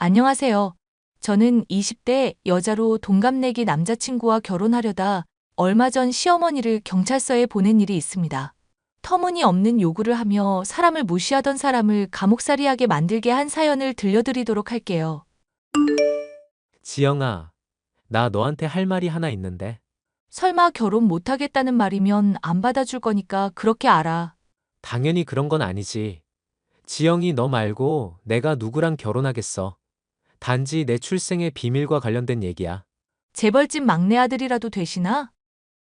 안녕하세요. 저는 20대 여자로 동갑내기 남자친구와 결혼하려다 얼마 전 시어머니를 경찰서에 보낸 일이 있습니다. 터무니없는 요구를 하며 사람을 무시하던 사람을 감옥살이하게 만들게 한 사연을 들려드리도록 할게요. 지영아, 나 너한테 할 말이 하나 있는데. 설마 결혼 못하겠다는 말이면 안 받아줄 거니까 그렇게 알아. 당연히 그런 건 아니지. 지영이 너 말고 내가 누구랑 결혼하겠어. 단지 내 출생의 비밀과 관련된 얘기야. 재벌집 막내 아들이라도 되시나?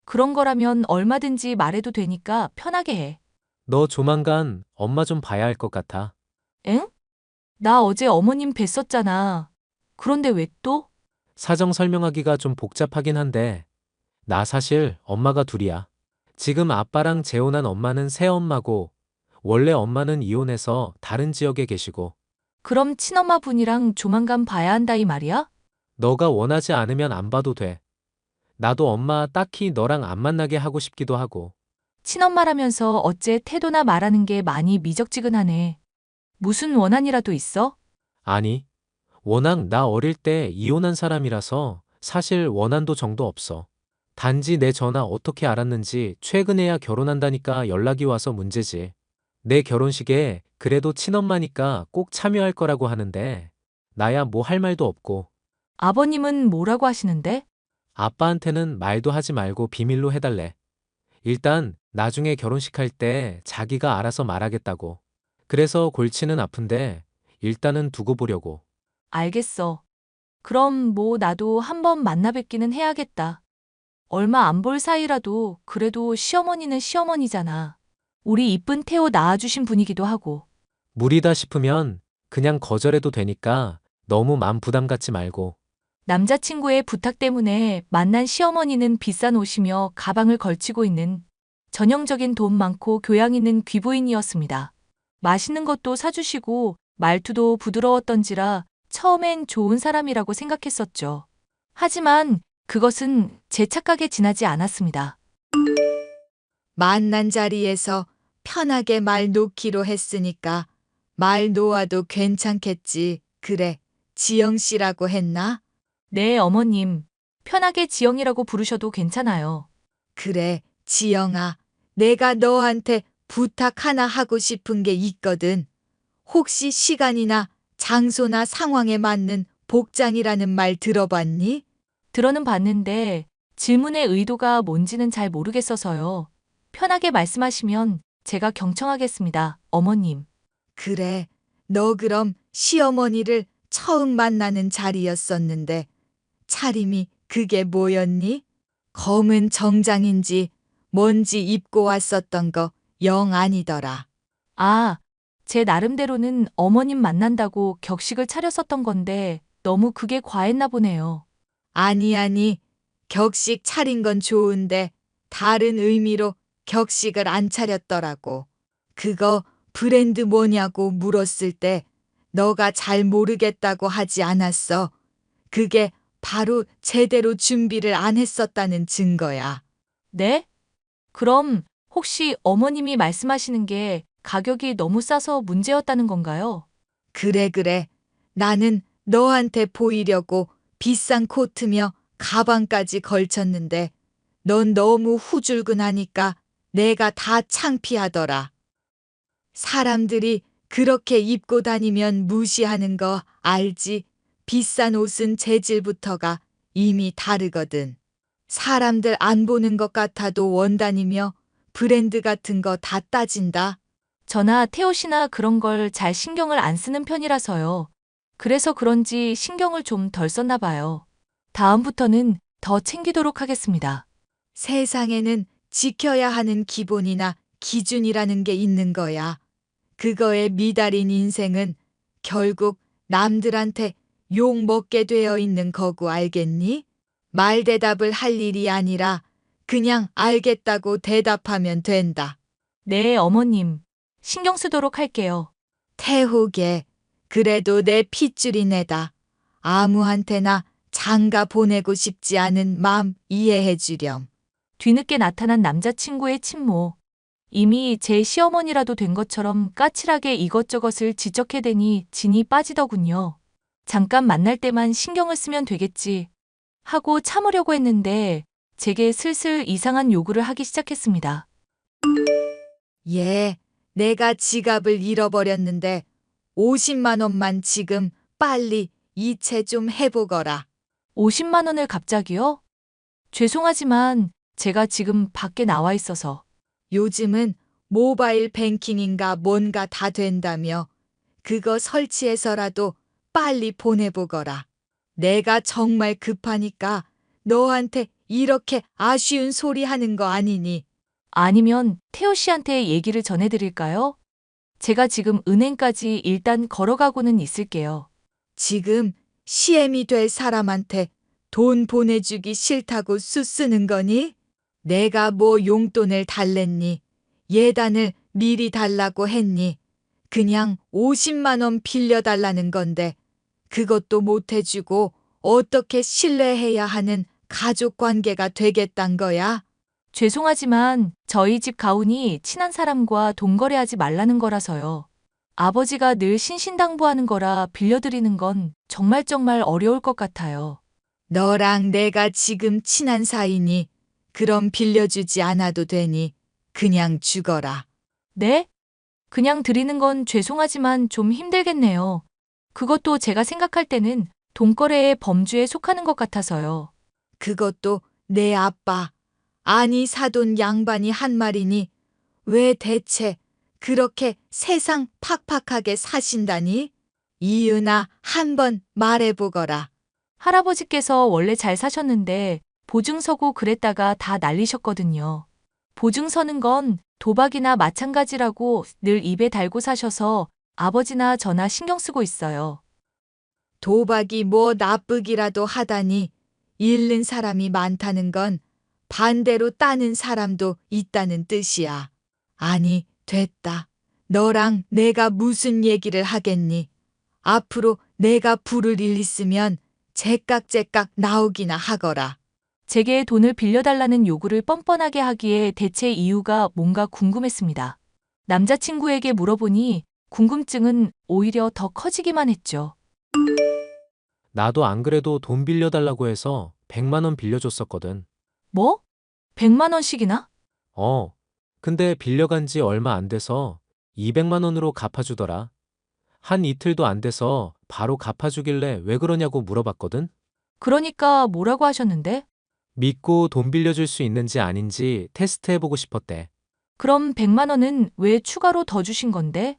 그런 거라면 얼마든지 말해도 되니까 편하게 해. 너 조만간 엄마 좀 봐야 할 것 같아. 엥? 나 어제 어머님 뵀었잖아. 그런데 왜 또? 사정 설명하기가 좀 복잡하긴 한데, 나 사실 엄마가 둘이야. 지금 아빠랑 재혼한 엄마는 새엄마고, 원래 엄마는 이혼해서 다른 지역에 계시고, 그럼 친엄마 분이랑 조만간 봐야 한다 이 말이야? 너가 원하지 않으면 안 봐도 돼. 나도 엄마 딱히 너랑 안 만나게 하고 싶기도 하고. 친엄마라면서 어째 태도나 말하는 게 많이 미적지근하네. 무슨 원한이라도 있어? 아니, 워낙 나 어릴 때 이혼한 사람이라서 사실 원한도 정도 없어. 단지 내 전화 어떻게 알았는지 최근에야 결혼한다니까 연락이 와서 문제지. 내 결혼식에 그래도 친엄마니까 꼭 참여할 거라고 하는데 나야 뭐 할 말도 없고 아버님은 뭐라고 하시는데? 아빠한테는 말도 하지 말고 비밀로 해달래. 일단 나중에 결혼식 할 때 자기가 알아서 말하겠다고. 그래서 골치는 아픈데 일단은 두고 보려고. 알겠어. 그럼 뭐 나도 한번 만나 뵙기는 해야겠다. 얼마 안 볼 사이라도 그래도 시어머니는 시어머니잖아. 우리 이쁜 태호 낳아주신 분이기도 하고. 무리다 싶으면 그냥 거절해도 되니까 너무 맘 부담 갖지 말고. 남자친구의 부탁 때문에 만난 시어머니는 비싼 옷이며 가방을 걸치고 있는 전형적인 돈 많고 교양 있는 귀부인이었습니다. 맛있는 것도 사주시고 말투도 부드러웠던지라 처음엔 좋은 사람이라고 생각했었죠. 하지만 그것은 제 착각에 지나지 않았습니다. 만난 자리에서 편하게 말 놓기로 했으니까 말 놓아도 괜찮겠지. 그래, 지영 씨라고 했나? 네, 어머님. 편하게 지영이라고 부르셔도 괜찮아요. 그래, 지영아. 내가 너한테 부탁 하나 하고 싶은 게 있거든. 혹시 시간이나 장소나 상황에 맞는 복장이라는 말 들어봤니? 들어는 봤는데 질문의 의도가 뭔지는 잘 모르겠어서요. 편하게 말씀하시면 제가 경청하겠습니다, 어머님. 그래, 너 그럼 시어머니를 처음 만나는 자리였었는데 차림이 그게 뭐였니? 검은 정장인지 뭔지 입고 왔었던 거 영 아니더라. 아, 제 나름대로는 어머님 만난다고 격식을 차렸었던 건데 너무 그게 과했나 보네요. 아니, 아니, 격식 차린 건 좋은데 다른 의미로 격식을 안 차렸더라고. 그거 브랜드 뭐냐고 물었을 때 너가 잘 모르겠다고 하지 않았어. 그게 바로 제대로 준비를 안 했었다는 증거야. 네? 그럼 혹시 어머님이 말씀하시는 게 가격이 너무 싸서 문제였다는 건가요? 그래, 그래. 나는 너한테 보이려고 비싼 코트며 가방까지 걸쳤는데 넌 너무 후줄근하니까 내가 다 창피하더라. 사람들이 그렇게 입고 다니면 무시하는 거 알지? 비싼 옷은 재질부터가 이미 다르거든. 사람들 안 보는 것 같아도 원단이며 브랜드 같은 거 다 따진다. 저나 태호 씨나 그런 걸 잘 신경을 안 쓰는 편이라서요. 그래서 그런지 신경을 좀 덜 썼나 봐요. 다음부터는 더 챙기도록 하겠습니다. 세상에는 지켜야 하는 기본이나 기준이라는 게 있는 거야. 그거에 미달인 인생은 결국 남들한테 욕 먹게 되어 있는 거고 알겠니? 말 대답을 할 일이 아니라 그냥 알겠다고 대답하면 된다. 네, 어머님. 신경 쓰도록 할게요. 태후게, 그래도 내 핏줄이 내다. 아무한테나 장가 보내고 싶지 않은 마음 이해해 주렴. 뒤늦게 나타난 남자친구의 친모. 이미 제 시어머니라도 된 것처럼 까칠하게 이것저것을 지적해대니 진이 빠지더군요. 잠깐 만날 때만 신경을 쓰면 되겠지. 하고 참으려고 했는데 제게 슬슬 이상한 요구를 하기 시작했습니다. 예, 내가 지갑을 잃어버렸는데 50만 원만 지금 빨리 이체 좀 해보거라. 50만 원을 갑자기요? 죄송하지만 제가 지금 밖에 나와 있어서. 요즘은 모바일 뱅킹인가 뭔가 다 된다며 그거 설치해서라도 빨리 보내보거라. 내가 정말 급하니까 너한테 이렇게 아쉬운 소리 하는 거 아니니? 아니면 태호 씨한테 얘기를 전해드릴까요? 제가 지금 은행까지 일단 걸어가고는 있을게요. 지금 CM이 될 사람한테 돈 보내주기 싫다고 쓰는 거니? 내가 뭐 용돈을 달랬니? 예단을 미리 달라고 했니? 그냥 50만 원 빌려달라는 건데 그것도 못 해주고 어떻게 신뢰해야 하는 가족 관계가 되겠단 거야? 죄송하지만 저희 집 가훈이 친한 사람과 돈 거래하지 말라는 거라서요. 아버지가 늘 신신당부하는 거라 빌려드리는 건 정말 어려울 것 같아요. 너랑 내가 지금 친한 사이니 그럼 빌려주지 않아도 되니 그냥 죽어라. 네? 그냥 드리는 건 죄송하지만 좀 힘들겠네요. 그것도 제가 생각할 때는 돈거래의 범주에 속하는 것 같아서요. 그것도 내 아빠, 아니 사돈 양반이 한 말이니 왜 대체 그렇게 세상 팍팍하게 사신다니? 이은아, 한번 말해보거라. 할아버지께서 원래 잘 사셨는데 보증서고 그랬다가 다 날리셨거든요. 보증 서는 건 도박이나 마찬가지라고 늘 입에 달고 사셔서 아버지나 저나 신경 쓰고 있어요. 도박이 뭐 나쁘기라도 하다니 잃는 사람이 많다는 건 반대로 따는 사람도 있다는 뜻이야. 아니, 됐다. 너랑 내가 무슨 얘기를 하겠니? 앞으로 내가 부를 일 있으면 제깍제깍 나오기나 하거라. 제게 돈을 빌려달라는 요구를 뻔뻔하게 하기에 대체 이유가 뭔가 궁금했습니다. 남자친구에게 물어보니 궁금증은 오히려 더 커지기만 했죠. 나도 안 그래도 돈 빌려달라고 해서 100만 원 빌려줬었거든. 뭐? 100만 원씩이나? 어. 근데 빌려간 지 얼마 안 돼서 200만 원으로 갚아주더라. 한 이틀도 안 돼서 바로 갚아주길래 왜 그러냐고 물어봤거든. 그러니까 뭐라고 하셨는데? 믿고 돈 빌려줄 수 있는지 아닌지 테스트해보고 싶었대. 그럼 100만 원은 왜 추가로 더 주신 건데?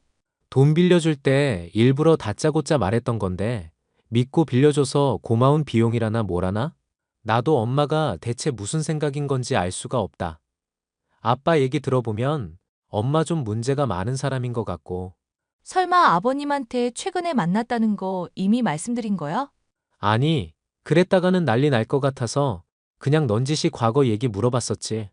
돈 빌려줄 때 일부러 다짜고짜 말했던 건데 믿고 빌려줘서 고마운 비용이라나 뭐라나? 나도 엄마가 대체 무슨 생각인 건지 알 수가 없다. 아빠 얘기 들어보면 엄마 좀 문제가 많은 사람인 것 같고. 설마 아버님한테 최근에 만났다는 거 이미 말씀드린 거야? 아니, 그랬다가는 난리 날 것 같아서 그냥 넌지시 과거 얘기 물어봤었지.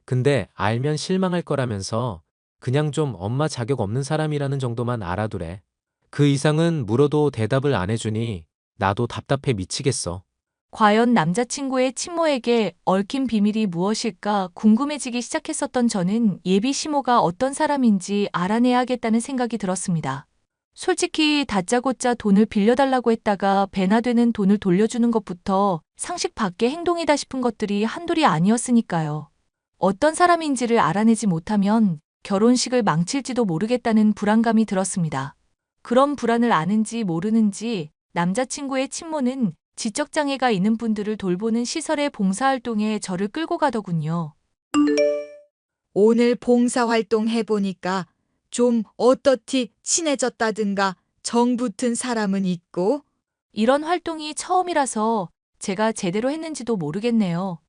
근데 알면 실망할 거라면서 그냥 좀 엄마 자격 없는 사람이라는 정도만 알아두래. 그 이상은 물어도 대답을 안 해주니 나도 답답해 미치겠어. 과연 남자친구의 친모에게 얽힌 비밀이 무엇일까 궁금해지기 시작했었던 저는 예비 시모가 어떤 사람인지 알아내야겠다는 생각이 들었습니다. 솔직히 다짜고짜 돈을 빌려달라고 했다가 배나 되는 돈을 돌려주는 것부터 상식 밖의 행동이다 싶은 것들이 한둘이 아니었으니까요. 어떤 사람인지를 알아내지 못하면 결혼식을 망칠지도 모르겠다는 불안감이 들었습니다. 그런 불안을 아는지 모르는지 남자친구의 친모는 지적장애가 있는 분들을 돌보는 시설의 봉사활동에 저를 끌고 가더군요. 오늘 봉사활동 해보니까 좀 어떻디 친해졌다든가 정 붙은 사람은 있고 이런 활동이 처음이라서 제가 제대로 했는지도 모르겠네요.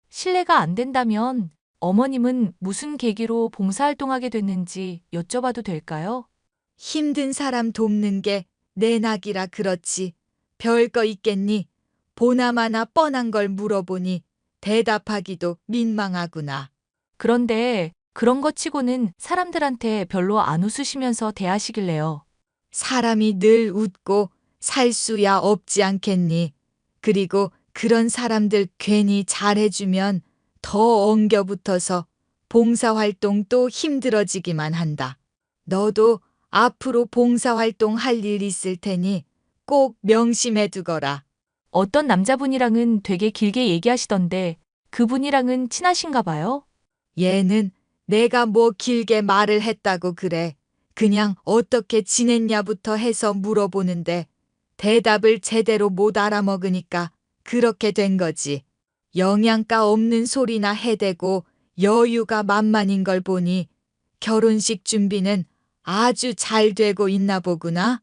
실례가 안 된다면 어머님은 무슨 계기로 봉사활동하게 됐는지 여쭤봐도 될까요? 힘든 사람 돕는 게 내 낙이라 그렇지. 별거 있겠니? 보나마나 뻔한 걸 물어보니 대답하기도 민망하구나. 그런데 그런 것 치고는 사람들한테 별로 안 웃으시면서 대하시길래요. 사람이 늘 웃고 살 수야 없지 않겠니? 그리고 그런 사람들 괜히 잘해주면 더 엉겨붙어서 봉사활동 또 힘들어지기만 한다. 너도 앞으로 봉사활동 할 일 있을 테니 꼭 명심해 두거라. 어떤 남자분이랑은 되게 길게 얘기하시던데 그분이랑은 친하신가 봐요? 얘는 내가 뭐 길게 말을 했다고 그래. 그냥 어떻게 지냈냐부터 해서 물어보는데 대답을 제대로 못 알아먹으니까 그렇게 된 거지. 영양가 없는 소리나 해대고 여유가 만만인 걸 보니 결혼식 준비는 아주 잘 되고 있나 보구나.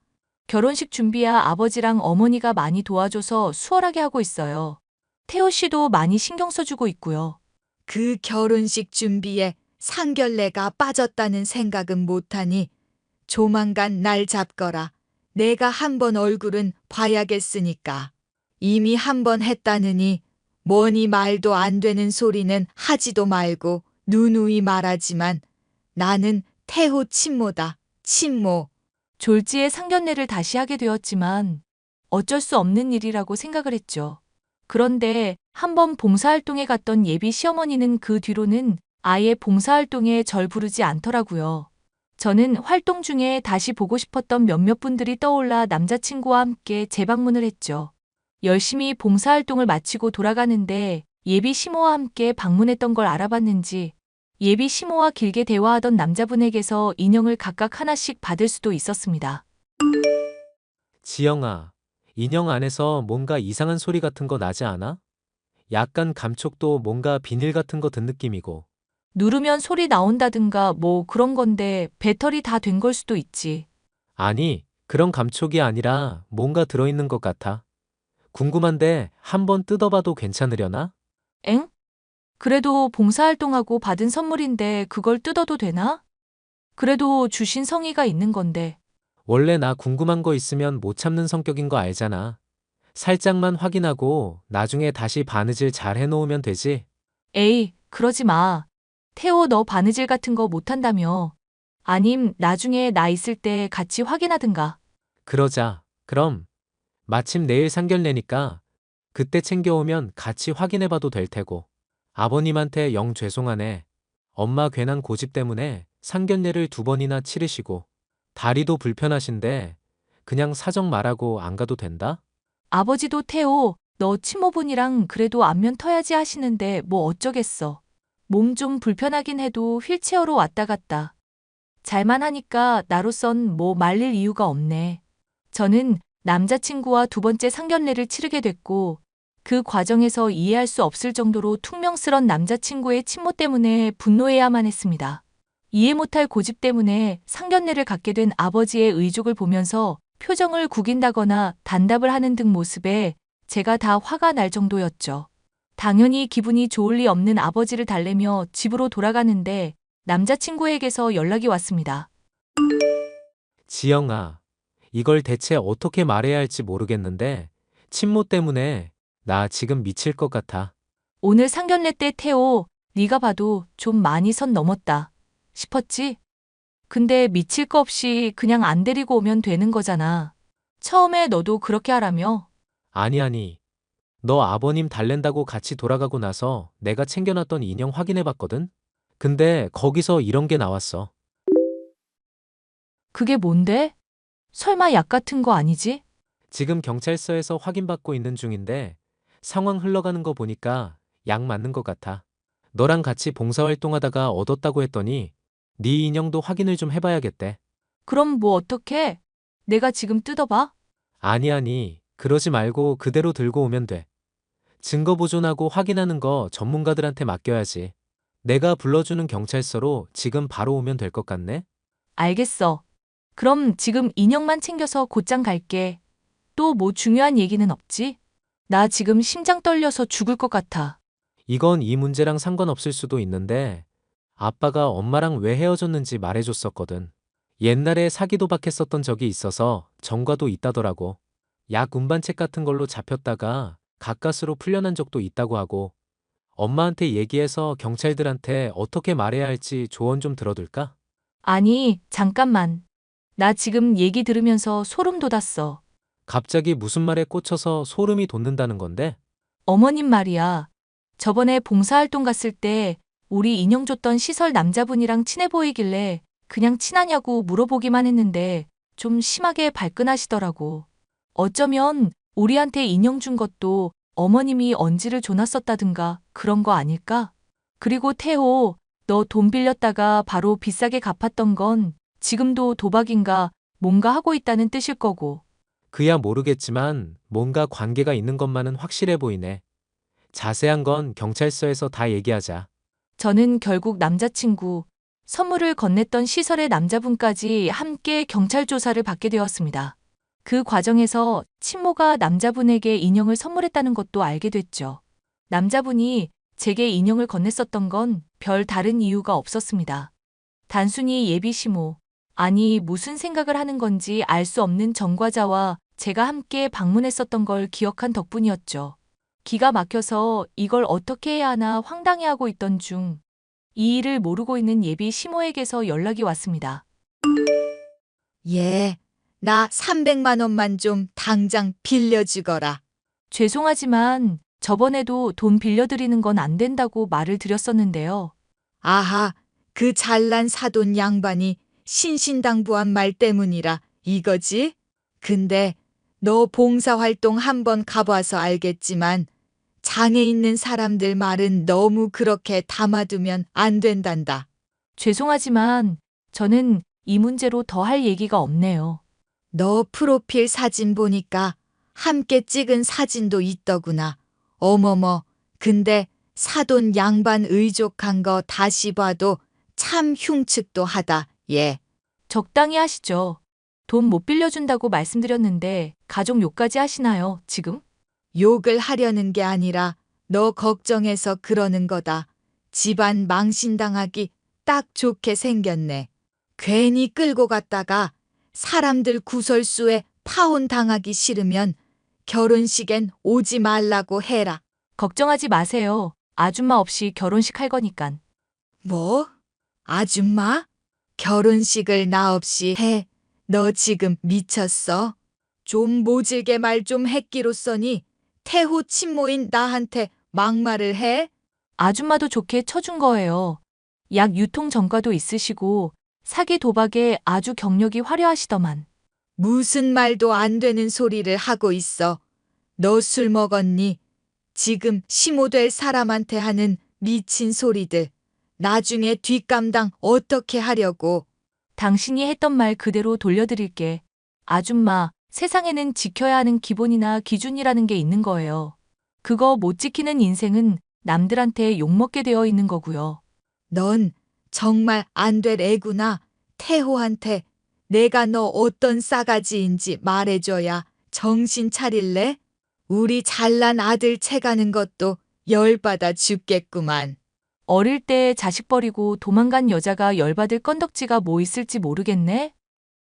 결혼식 준비야 아버지랑 어머니가 많이 도와줘서 수월하게 하고 있어요. 태호 씨도 많이 신경 써주고 있고요. 그 결혼식 준비에 상견례가 빠졌다는 생각은 못하니 조만간 날 잡거라. 내가 한번 얼굴은 봐야겠으니까. 이미 한번 했다느니 뭐니 말도 안 되는 소리는 하지도 말고 누누이 말하지만 나는 태호 친모다. 친모. 졸지에 상견례를 다시 하게 되었지만 어쩔 수 없는 일이라고 생각을 했죠. 그런데 한번 봉사활동에 갔던 예비 시어머니는 그 뒤로는 아예 봉사활동에 절 부르지 않더라고요. 저는 활동 중에 다시 보고 싶었던 몇몇 분들이 떠올라 남자친구와 함께 재방문을 했죠. 열심히 봉사활동을 마치고 돌아가는데 예비 시모와 함께 방문했던 걸 알아봤는지 예비 시모와 길게 대화하던 남자분에게서 인형을 각각 하나씩 받을 수도 있었습니다. 지영아, 인형 안에서 뭔가 이상한 소리 같은 거 나지 않아? 약간 감촉도 뭔가 비닐 같은 거 든 느낌이고. 누르면 소리 나온다든가 뭐 그런 건데 배터리 다 된 걸 수도 있지. 아니, 그런 감촉이 아니라 뭔가 들어있는 것 같아. 궁금한데 한번 뜯어봐도 괜찮으려나? 엥? 그래도 봉사활동하고 받은 선물인데 그걸 뜯어도 되나? 그래도 주신 성의가 있는 건데. 원래 나 궁금한 거 있으면 못 참는 성격인 거 알잖아. 살짝만 확인하고 나중에 다시 바느질 잘 해놓으면 되지. 에이, 그러지 마. 태호 너 바느질 같은 거 못한다며. 아님 나중에 나 있을 때 같이 확인하든가. 그러자. 그럼 마침 내일 상견례니까 그때 챙겨오면 같이 확인해봐도 될 테고. 아버님한테 영 죄송하네. 엄마 괜한 고집 때문에 상견례를 2번이나 치르시고 다리도 불편하신데 그냥 사정 말하고 안 가도 된다? 아버지도 태호, 너 친모분이랑 그래도 안면 터야지 하시는데 뭐 어쩌겠어. 몸 좀 불편하긴 해도 휠체어로 왔다 갔다. 잘만 하니까 나로선 뭐 말릴 이유가 없네. 저는 남자친구와 2번째 상견례를 치르게 됐고 그 과정에서 이해할 수 없을 정도로 퉁명스런 남자친구의 친모 때문에 분노해야만 했습니다. 이해 못할 고집 때문에 상견례를 갖게 된 아버지의 의족을 보면서 표정을 구긴다거나 단답을 하는 등 모습에 제가 다 화가 날 정도였죠. 당연히 기분이 좋을 리 없는 아버지를 달래며 집으로 돌아가는데 남자친구에게서 연락이 왔습니다. 지영아, 이걸 대체 어떻게 말해야 할지 모르겠는데 친모 때문에 나 지금 미칠 것 같아. 오늘 상견례 때 태호, 네가 봐도 좀 많이 선 넘었다 싶었지? 근데 미칠 거 없이 그냥 안 데리고 오면 되는 거잖아. 처음에 너도 그렇게 하라며? 아니. 너 아버님 달랜다고 같이 돌아가고 나서 내가 챙겨놨던 인형 확인해봤거든? 근데 거기서 이런 게 나왔어. 그게 뭔데? 설마 약 같은 거 아니지? 지금 경찰서에서 확인받고 있는 중인데 상황 흘러가는 거 보니까 약 맞는 것 같아. 너랑 같이 봉사활동하다가 얻었다고 했더니 네 인형도 확인을 좀 해봐야겠대. 그럼 뭐 어떡해? 내가 지금 뜯어봐? 아니. 그러지 말고 그대로 들고 오면 돼. 증거 보존하고 확인하는 거 전문가들한테 맡겨야지. 내가 불러주는 경찰서로 지금 바로 오면 될 것 같네? 알겠어. 그럼 지금 인형만 챙겨서 곧장 갈게. 또 뭐 중요한 얘기는 없지? 나 지금 심장 떨려서 죽을 것 같아. 이건 이 문제랑 상관없을 수도 있는데 아빠가 엄마랑 왜 헤어졌는지 말해줬었거든. 옛날에 사기 도박했었던 적이 있어서 전과도 있다더라고. 약 운반책 같은 걸로 잡혔다가 가까스로 풀려난 적도 있다고 하고 엄마한테 얘기해서 경찰들한테 어떻게 말해야 할지 조언 좀 들어둘까? 아니, 잠깐만. 나 지금 얘기 들으면서 소름 돋았어. 갑자기 무슨 말에 꽂혀서 소름이 돋는다는 건데? 어머님 말이야. 저번에 봉사활동 갔을 때 우리 인형 줬던 시설 남자분이랑 친해 보이길래 그냥 친하냐고 물어보기만 했는데 좀 심하게 발끈하시더라고. 어쩌면 우리한테 인형 준 것도 어머님이 언지를 조났었다든가 그런 거 아닐까? 그리고 태호, 너 돈 빌렸다가 바로 비싸게 갚았던 건 지금도 도박인가 뭔가 하고 있다는 뜻일 거고. 그야 모르겠지만 뭔가 관계가 있는 것만은 확실해 보이네. 자세한 건 경찰서에서 다 얘기하자. 저는 결국 남자친구, 선물을 건넸던 시설의 남자분까지 함께 경찰 조사를 받게 되었습니다. 그 과정에서 친모가 남자분에게 인형을 선물했다는 것도 알게 됐죠. 남자분이 제게 인형을 건넸었던 건 별 다른 이유가 없었습니다. 단순히 예비 시모, 아니 무슨 생각을 하는 건지 알 수 없는 전과자와 제가 함께 방문했었던 걸 기억한 덕분이었죠. 기가 막혀서 이걸 어떻게 해야 하나 황당해하고 있던 중, 이 일을 모르고 있는 예비 시모에게서 연락이 왔습니다. 예, 나 300만 원만 좀 당장 빌려주거라. 죄송하지만 저번에도 돈 빌려드리는 건 안 된다고 말을 드렸었는데요. 아하, 그 잘난 사돈 양반이 신신당부한 말 때문이라 이거지? 근데 너 봉사활동 한번 가봐서 알겠지만 장애 있는 사람들 말은 너무 그렇게 담아두면 안 된단다. 죄송하지만 저는 이 문제로 더 할 얘기가 없네요. 너 프로필 사진 보니까 함께 찍은 사진도 있더구나. 어머머, 근데 사돈 양반 의족한 거 다시 봐도 참 흉측도 하다, 예. 적당히 하시죠. 돈 못 빌려준다고 말씀드렸는데 가족 욕까지 하시나요, 지금? 욕을 하려는 게 아니라 너 걱정해서 그러는 거다. 집안 망신당하기 딱 좋게 생겼네. 괜히 끌고 갔다가 사람들 구설수에 파혼당하기 싫으면 결혼식엔 오지 말라고 해라. 걱정하지 마세요. 아줌마 없이 결혼식 할 거니깐. 뭐? 아줌마? 결혼식을 나 없이 해. 너 지금 미쳤어? 좀 모질게 말 좀 했기로써니 태호 친모인 나한테 막말을 해? 아줌마도 좋게 쳐준 거예요. 약 유통 전과도 있으시고 사기 도박에 아주 경력이 화려하시더만. 무슨 말도 안 되는 소리를 하고 있어. 너 술 먹었니? 지금 시모될 사람한테 하는 미친 소리들. 나중에 뒷감당 어떻게 하려고? 당신이 했던 말 그대로 돌려드릴게. 아줌마, 세상에는 지켜야 하는 기본이나 기준이라는 게 있는 거예요. 그거 못 지키는 인생은 남들한테 욕먹게 되어 있는 거고요. 넌 정말 안 될 애구나. 태호한테 내가 너 어떤 싸가지인지 말해줘야 정신 차릴래? 우리 잘난 아들 채가는 것도 열받아 죽겠구만. 어릴 때 자식 버리고 도망간 여자가 열받을 건덕지가 뭐 있을지 모르겠네?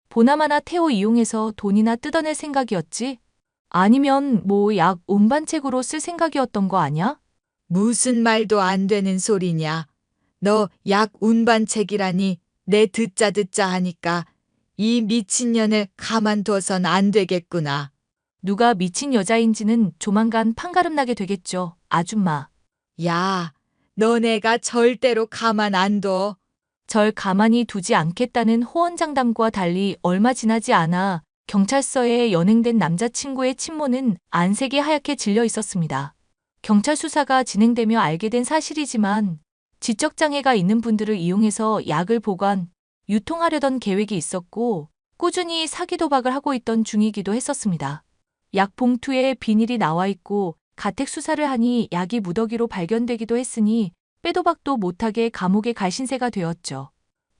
보나마나 태호 이용해서 돈이나 뜯어낼 생각이었지? 아니면 뭐 약 운반책으로 쓸 생각이었던 거 아냐? 무슨 말도 안 되는 소리냐. 너 약 운반책이라니 내 듣자 듣자 하니까 이 미친년을 가만둬선 안 되겠구나. 누가 미친 여자인지는 조만간 판가름 나게 되겠죠, 아줌마. 야, 너네가 절대로 가만 안 둬. 절 가만히 두지 않겠다는 호언장담과 달리 얼마 지나지 않아 경찰서에 연행된 남자친구의 친모는 안색이 하얗게 질려 있었습니다. 경찰 수사가 진행되며 알게 된 사실이지만 지적장애가 있는 분들을 이용해서 약을 보관, 유통하려던 계획이 있었고 꾸준히 사기 도박을 하고 있던 중이기도 했었습니다. 약 봉투에 비닐이 나와 있고 가택 수사를 하니 약이 무더기로 발견되기도 했으니 빼도 박도 못하게 감옥에 갈 신세가 되었죠.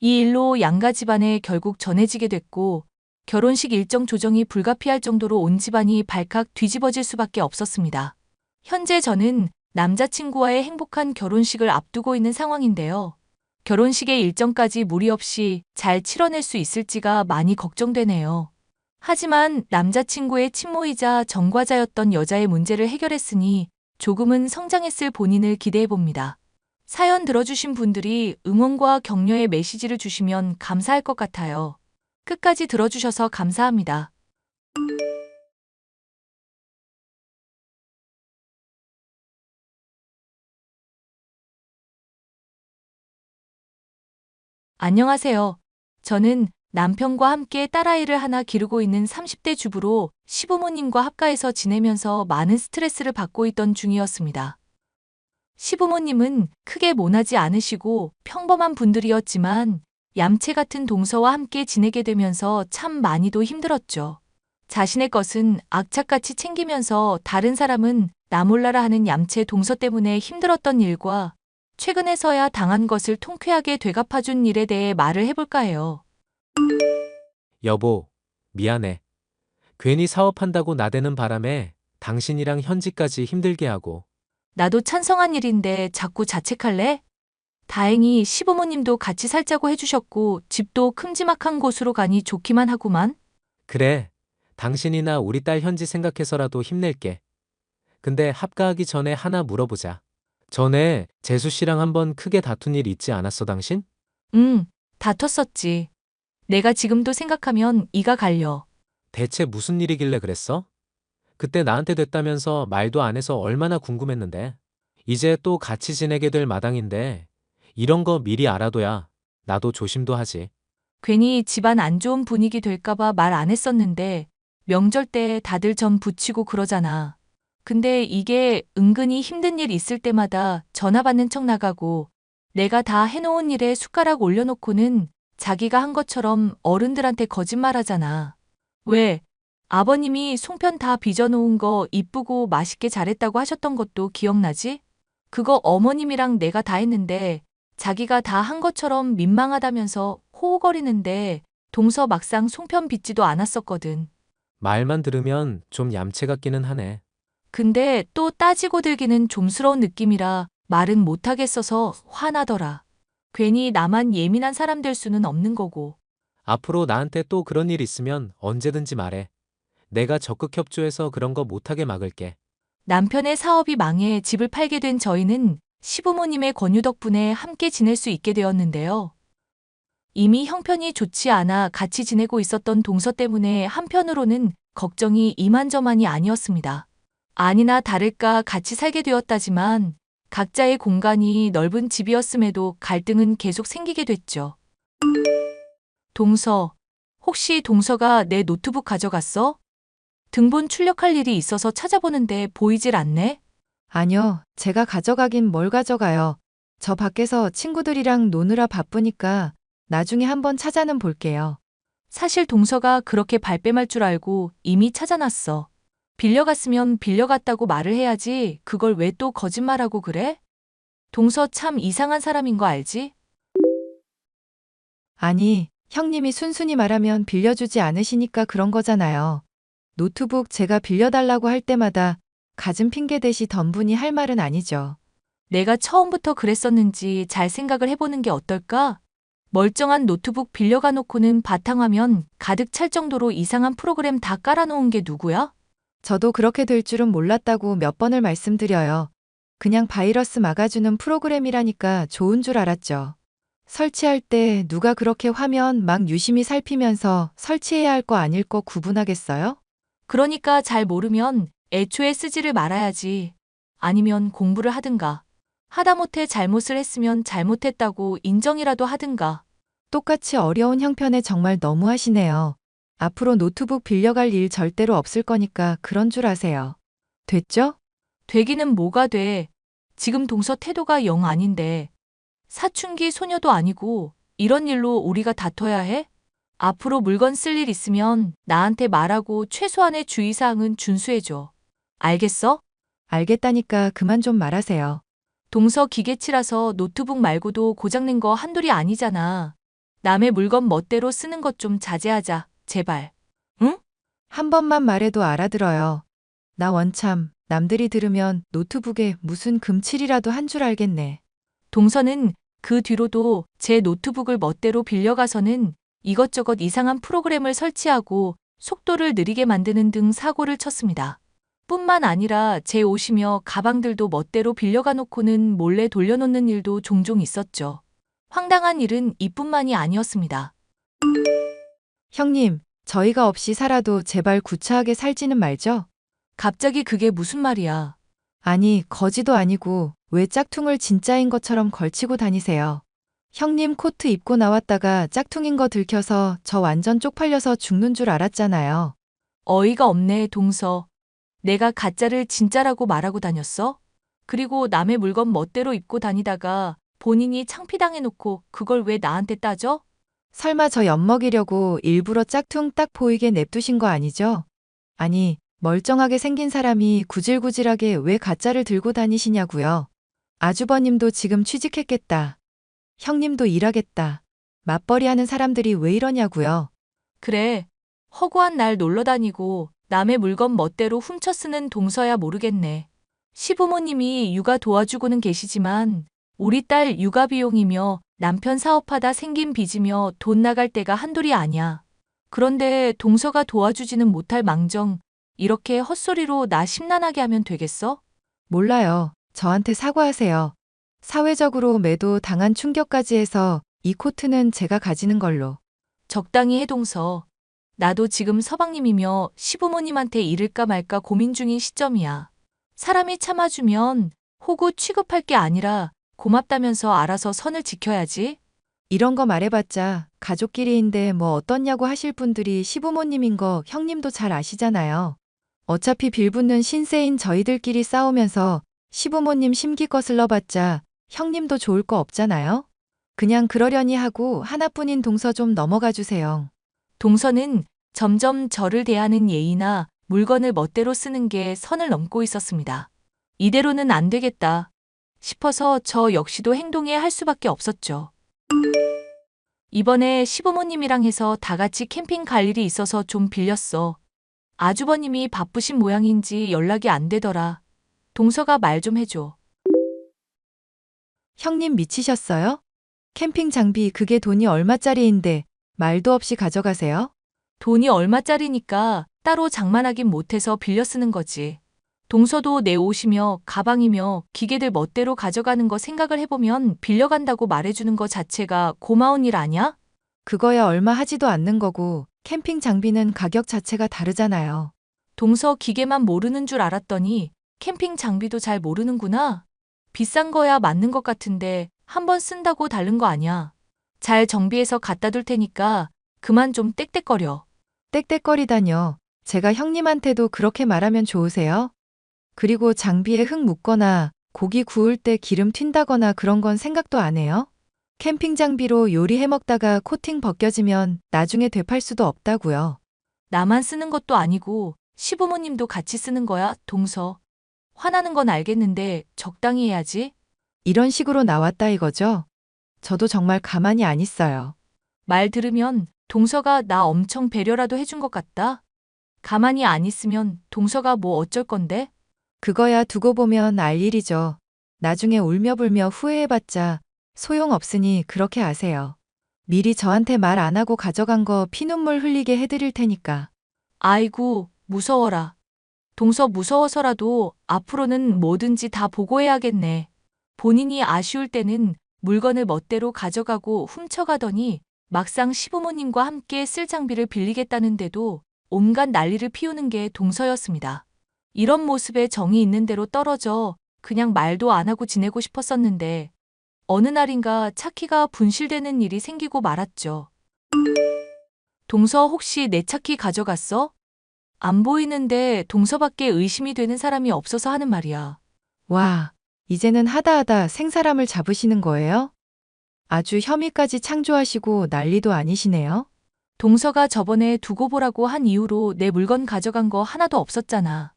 이 일로 양가 집안에 결국 전해지게 됐고 결혼식 일정 조정이 불가피할 정도로 온 집안이 발칵 뒤집어질 수밖에 없었습니다. 현재 저는 남자친구와의 행복한 결혼식을 앞두고 있는 상황인데요. 결혼식의 일정까지 무리 없이 잘 치러낼 수 있을지가 많이 걱정되네요. 하지만 남자친구의 친모이자 전과자였던 여자의 문제를 해결했으니 조금은 성장했을 본인을 기대해봅니다. 사연 들어주신 분들이 응원과 격려의 메시지를 주시면 감사할 것 같아요. 끝까지 들어주셔서 감사합니다. 안녕하세요. 저는 남편과 함께 딸아이를 하나 기르고 있는 30대 주부로 시부모님과 합가해서 지내면서 많은 스트레스를 받고 있던 중이었습니다. 시부모님은 크게 모나지 않으시고 평범한 분들이었지만 얌체 같은 동서와 함께 지내게 되면서 참 많이도 힘들었죠. 자신의 것은 악착같이 챙기면서 다른 사람은 나 몰라라 하는 얌체 동서 때문에 힘들었던 일과 최근에서야 당한 것을 통쾌하게 되갚아준 일에 대해 말을 해볼까 해요. 여보, 미안해. 괜히 사업한다고 나대는 바람에 당신이랑 현지까지 힘들게 하고. 나도 찬성한 일인데 자꾸 자책할래? 다행히 시부모님도 같이 살자고 해주셨고 집도 큼지막한 곳으로 가니 좋기만 하구만. 그래, 당신이나 우리 딸 현지 생각해서라도 힘낼게. 근데 합가하기 전에 하나 물어보자. 전에 재수 씨랑 한번 크게 다툰 일 있지 않았어, 당신? 응, 다퉜었지. 내가 지금도 생각하면 이가 갈려. 대체 무슨 일이길래 그랬어? 그때 나한테 됐다면서 말도 안 해서 얼마나 궁금했는데. 이제 또 같이 지내게 될 마당인데 이런 거 미리 알아둬야 나도 조심도 하지. 괜히 집안 안 좋은 분위기 될까봐 말 안 했었는데 명절 때 다들 전 부치고 그러잖아. 근데 이게 은근히 힘든 일 있을 때마다 전화 받는 척 나가고 내가 다 해놓은 일에 숟가락 올려놓고는 자기가 한 것처럼 어른들한테 거짓말하잖아. 왜? 아버님이 송편 다 빚어놓은 거 이쁘고 맛있게 잘했다고 하셨던 것도 기억나지? 그거 어머님이랑 내가 다 했는데 자기가 다 한 것처럼 민망하다면서 호호거리는데 동서 막상 송편 빚지도 않았었거든. 말만 들으면 좀 얌체 같기는 하네. 근데 또 따지고 들기는 좀스러운 느낌이라 말은 못하겠어서 화나더라. 괜히 나만 예민한 사람 될 수는 없는 거고. 앞으로 나한테 또 그런 일 있으면 언제든지 말해. 내가 적극 협조해서 그런 거 못하게 막을게. 남편의 사업이 망해 집을 팔게 된 저희는 시부모님의 권유 덕분에 함께 지낼 수 있게 되었는데요. 이미 형편이 좋지 않아 같이 지내고 있었던 동서 때문에 한편으로는 걱정이 이만저만이 아니었습니다. 아니나 다를까 같이 살게 되었다지만 각자의 공간이 넓은 집이었음에도 갈등은 계속 생기게 됐죠. 동서, 혹시 동서가 내 노트북 가져갔어? 등본 출력할 일이 있어서 찾아보는데 보이질 않네? 아니요, 제가 가져가긴 뭘 가져가요. 저 밖에서 친구들이랑 노느라 바쁘니까 나중에 한번 찾아는 볼게요. 사실 동서가 그렇게 발뺌할 줄 알고 이미 찾아놨어. 빌려갔으면 빌려갔다고 말을 해야지 그걸 왜 또 거짓말하고 그래? 동서 참 이상한 사람인 거 알지? 아니, 형님이 순순히 말하면 빌려주지 않으시니까 그런 거잖아요. 노트북 제가 빌려달라고 할 때마다 갖은 핑계 대시 덤분이 할 말은 아니죠. 내가 처음부터 그랬었는지 잘 생각을 해보는 게 어떨까? 멀쩡한 노트북 빌려가 놓고는 바탕화면 가득 찰 정도로 이상한 프로그램 다 깔아놓은 게 누구야? 저도 그렇게 될 줄은 몰랐다고 몇 번을 말씀드려요. 그냥 바이러스 막아주는 프로그램이라니까 좋은 줄 알았죠. 설치할 때 누가 그렇게 화면 막 유심히 살피면서 설치해야 할 거 아닐 거 구분하겠어요? 그러니까 잘 모르면 애초에 쓰지를 말아야지. 아니면 공부를 하든가. 하다못해 잘못을 했으면 잘못했다고 인정이라도 하든가. 똑같이 어려운 형편에 정말 너무하시네요. 앞으로 노트북 빌려갈 일 절대로 없을 거니까 그런 줄 아세요. 됐죠? 되기는 뭐가 돼. 지금 동서 태도가 영 아닌데. 사춘기 소녀도 아니고 이런 일로 우리가 다퉈야 해? 앞으로 물건 쓸 일 있으면 나한테 말하고 최소한의 주의사항은 준수해줘. 알겠어? 알겠다니까 그만 좀 말하세요. 동서 기계치라서 노트북 말고도 고장낸 거 한둘이 아니잖아. 남의 물건 멋대로 쓰는 것 좀 자제하자, 제발. 응? 한 번만 말해도 알아들어요. 나 원참 남들이 들으면 노트북에 무슨 금칠이라도 한 줄 알겠네. 동서는 그 뒤로도 제 노트북을 멋대로 빌려가서는 이것저것 이상한 프로그램을 설치하고 속도를 느리게 만드는 등 사고를 쳤습니다. 뿐만 아니라 제 옷이며 가방들도 멋대로 빌려가 놓고는 몰래 돌려놓는 일도 종종 있었죠. 황당한 일은 이뿐만이 아니었습니다. 형님, 저희가 없이 살아도 제발 구차하게 살지는 말죠? 갑자기 그게 무슨 말이야. 아니, 거지도 아니고 왜 짝퉁을 진짜인 것처럼 걸치고 다니세요? 형님 코트 입고 나왔다가 짝퉁인 거 들켜서 저 완전 쪽팔려서 죽는 줄 알았잖아요. 어이가 없네, 동서. 내가 가짜를 진짜라고 말하고 다녔어? 그리고 남의 물건 멋대로 입고 다니다가 본인이 창피당해놓고 그걸 왜 나한테 따져? 설마 저 엿먹이려고 일부러 짝퉁 딱 보이게 냅두신 거 아니죠? 아니, 멀쩡하게 생긴 사람이 구질구질하게 왜 가짜를 들고 다니시냐고요. 아주버님도 지금 취직했겠다. 형님도 일하겠다. 맞벌이 하는 사람들이 왜 이러냐고요. 그래. 허구한 날 놀러 다니고 남의 물건 멋대로 훔쳐 쓰는 동서야 모르겠네. 시부모님이 육아 도와주고는 계시지만 우리 딸 육아 비용이며 남편 사업하다 생긴 빚이며 돈 나갈 때가 한둘이 아니야. 그런데 동서가 도와주지는 못할 망정 이렇게 헛소리로 나 심란하게 하면 되겠어? 몰라요. 저한테 사과하세요. 사회적으로 매도 당한 충격까지 해서 이 코트는 제가 가지는 걸로. 적당히 해 동서. 나도 지금 서방님이며 시부모님한테 이를까 말까 고민 중인 시점이야. 사람이 참아주면 호구 취급할 게 아니라 고맙다면서 알아서 선을 지켜야지. 이런 거 말해봤자 가족끼리인데 뭐 어떻냐고 하실 분들이 시부모님인 거 형님도 잘 아시잖아요. 어차피 빌붙는 신세인 저희들끼리 싸우면서 시부모님 심기 거슬러봤자 형님도 좋을 거 없잖아요. 그냥 그러려니 하고 하나뿐인 동서 좀 넘어가 주세요. 동서는 점점 저를 대하는 예의나 물건을 멋대로 쓰는 게 선을 넘고 있었습니다. 이대로는 안 되겠다 싶어서 저 역시도 행동해야 할 수밖에 없었죠. 이번에 시부모님이랑 해서 다 같이 캠핑 갈 일이 있어서 좀 빌렸어. 아주버님이 바쁘신 모양인지 연락이 안 되더라. 동서가 말 좀 해줘. 형님 미치셨어요? 캠핑 장비 그게 돈이 얼마짜리인데 말도 없이 가져가세요? 돈이 얼마짜리니까 따로 장만하긴 못해서 빌려 쓰는 거지. 동서도 내 옷이며 가방이며 기계들 멋대로 가져가는 거 생각을 해보면 빌려간다고 말해주는 거 자체가 고마운 일 아냐? 그거야 얼마 하지도 않는 거고 캠핑 장비는 가격 자체가 다르잖아요. 동서 기계만 모르는 줄 알았더니 캠핑 장비도 잘 모르는구나. 비싼 거야 맞는 것 같은데 한번 쓴다고 다른 거 아냐. 잘 정비해서 갖다 둘 테니까 그만 좀 떽떽거려. 땡땡거리다뇨. 제가 형님한테도 그렇게 말하면 좋으세요? 그리고 장비에 흙 묻거나 고기 구울 때 기름 튄다거나 그런 건 생각도 안 해요? 캠핑 장비로 요리해 먹다가 코팅 벗겨지면 나중에 되팔 수도 없다고요. 나만 쓰는 것도 아니고 시부모님도 같이 쓰는 거야, 동서. 화나는 건 알겠는데 적당히 해야지. 이런 식으로 나왔다 이거죠? 저도 정말 가만히 안 있어요. 말 들으면 동서가 나 엄청 배려라도 해준 것 같다. 가만히 안 있으면 동서가 뭐 어쩔 건데? 그거야 두고 보면 알 일이죠. 나중에 울며불며 후회해봤자 소용없으니 그렇게 아세요. 미리 저한테 말 안 하고 가져간 거 피눈물 흘리게 해드릴 테니까. 아이고, 무서워라. 동서 무서워서라도 앞으로는 뭐든지 다 보고해야겠네. 본인이 아쉬울 때는 물건을 멋대로 가져가고 훔쳐가더니 막상 시부모님과 함께 쓸 장비를 빌리겠다는데도 온갖 난리를 피우는 게 동서였습니다. 이런 모습에 정이 있는 대로 떨어져 그냥 말도 안 하고 지내고 싶었었는데 어느 날인가 차키가 분실되는 일이 생기고 말았죠. 동서 혹시 내 차키 가져갔어? 안 보이는데 동서밖에 의심이 되는 사람이 없어서 하는 말이야. 와, 이제는 하다하다 생사람을 잡으시는 거예요? 아주 혐의까지 창조하시고 난리도 아니시네요. 동서가 저번에 두고 보라고 한 이후로 내 물건 가져간 거 하나도 없었잖아.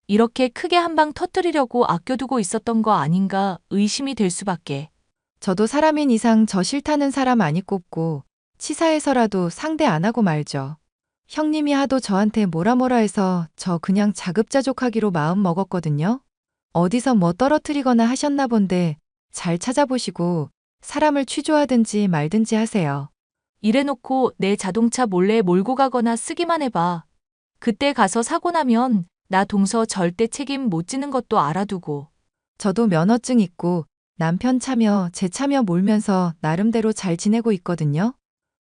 이렇게 크게 한 방 터뜨리려고 아껴두고 있었던 거 아닌가 의심이 될 수밖에. 저도 사람인 이상 저 싫다는 사람 아니 꼽고 치사해서라도 상대 안 하고 말죠. 형님이 하도 저한테 뭐라 해서 저 그냥 자급자족하기로 마음 먹었거든요. 어디서 뭐 떨어뜨리거나 하셨나 본데 잘 찾아보시고 사람을 취조하든지 말든지 하세요. 이래놓고 내 자동차 몰래 몰고 가거나 쓰기만 해봐. 그때 가서 사고 나면 나 동서 절대 책임 못 지는 것도 알아두고. 저도 면허증 있고 남편 차며 제 차며 몰면서 나름대로 잘 지내고 있거든요.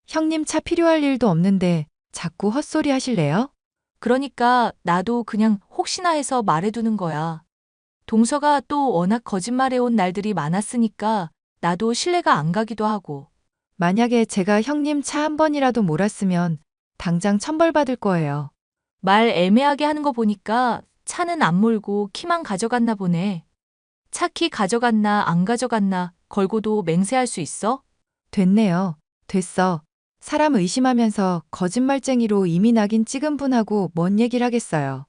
형님 차 필요할 일도 없는데 자꾸 헛소리 하실래요? 그러니까 나도 그냥 혹시나 해서 말해두는 거야. 동서가 또 워낙 거짓말해온 날들이 많았으니까 나도 신뢰가 안 가기도 하고. 만약에 제가 형님 차 한 번이라도 몰았으면 당장 천벌받을 거예요. 말 애매하게 하는 거 보니까 차는 안 몰고 키만 가져갔나 보네. 차 키 가져갔나 안 가져갔나 걸고도 맹세할 수 있어? 됐네요. 됐어. 사람 의심하면서 거짓말쟁이로 이미 낙인 찍은 분하고 뭔 얘기를 하겠어요.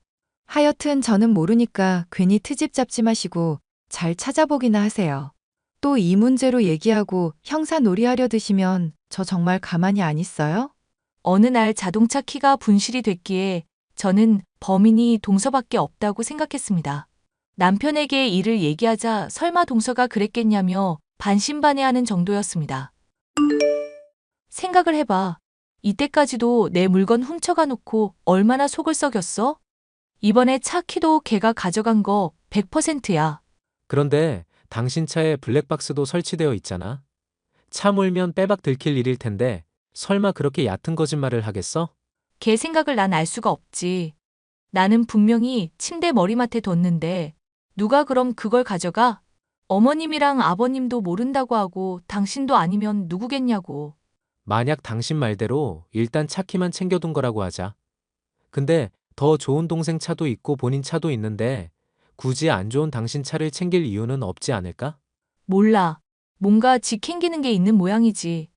하여튼 저는 모르니까 괜히 트집 잡지 마시고 잘 찾아보기나 하세요. 또 이 문제로 얘기하고 형사 놀이하려 드시면 저 정말 가만히 안 있어요? 어느 날 자동차 키가 분실이 됐기에 저는 범인이 동서밖에 없다고 생각했습니다. 남편에게 이를 얘기하자 설마 동서가 그랬겠냐며 반신반의하는 정도였습니다. 생각을 해봐. 이때까지도 내 물건 훔쳐가 놓고 얼마나 속을 썩였어? 이번에 차 키도 걔가 가져간 거 100%야. 그런데 당신 차에 블랙박스도 설치되어 있잖아. 차 몰면 빼박 들킬 일일 텐데 설마 그렇게 얕은 거짓말을 하겠어? 걔 생각을 난 알 수가 없지. 나는 분명히 침대 머리맡에 뒀는데 누가 그럼 그걸 가져가? 어머님이랑 아버님도 모른다고 하고 당신도 아니면 누구겠냐고. 만약 당신 말대로 일단 차 키만 챙겨둔 거라고 하자. 근데 더 좋은 동생 차도 있고 본인 차도 있는데 굳이 안 좋은 당신 차를 챙길 이유는 없지 않을까? 몰라. 뭔가 지캥기는 게 있는 모양이지.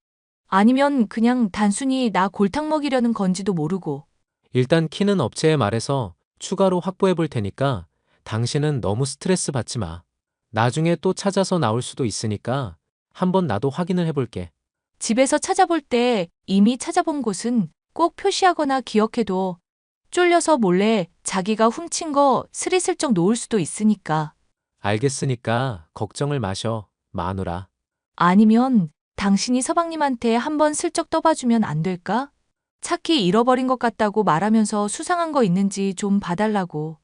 아니면 그냥 단순히 나 골탕 먹이려는 건지도 모르고. 일단 키는 업체에 말해서 추가로 확보해 볼 테니까 당신은 너무 스트레스 받지 마. 나중에 또 찾아서 나올 수도 있으니까 한번 나도 확인을 해볼게. 집에서 찾아볼 때 이미 찾아본 곳은 꼭 표시하거나 기억해둬. 쫄려서 몰래 자기가 훔친 거 스리슬쩍 놓을 수도 있으니까. 알겠으니까 걱정을 마셔, 마누라. 아니면 당신이 서방님한테 한번 슬쩍 떠봐주면 안 될까? 차키 잃어버린 것 같다고 말하면서 수상한 거 있는지 좀 봐달라고.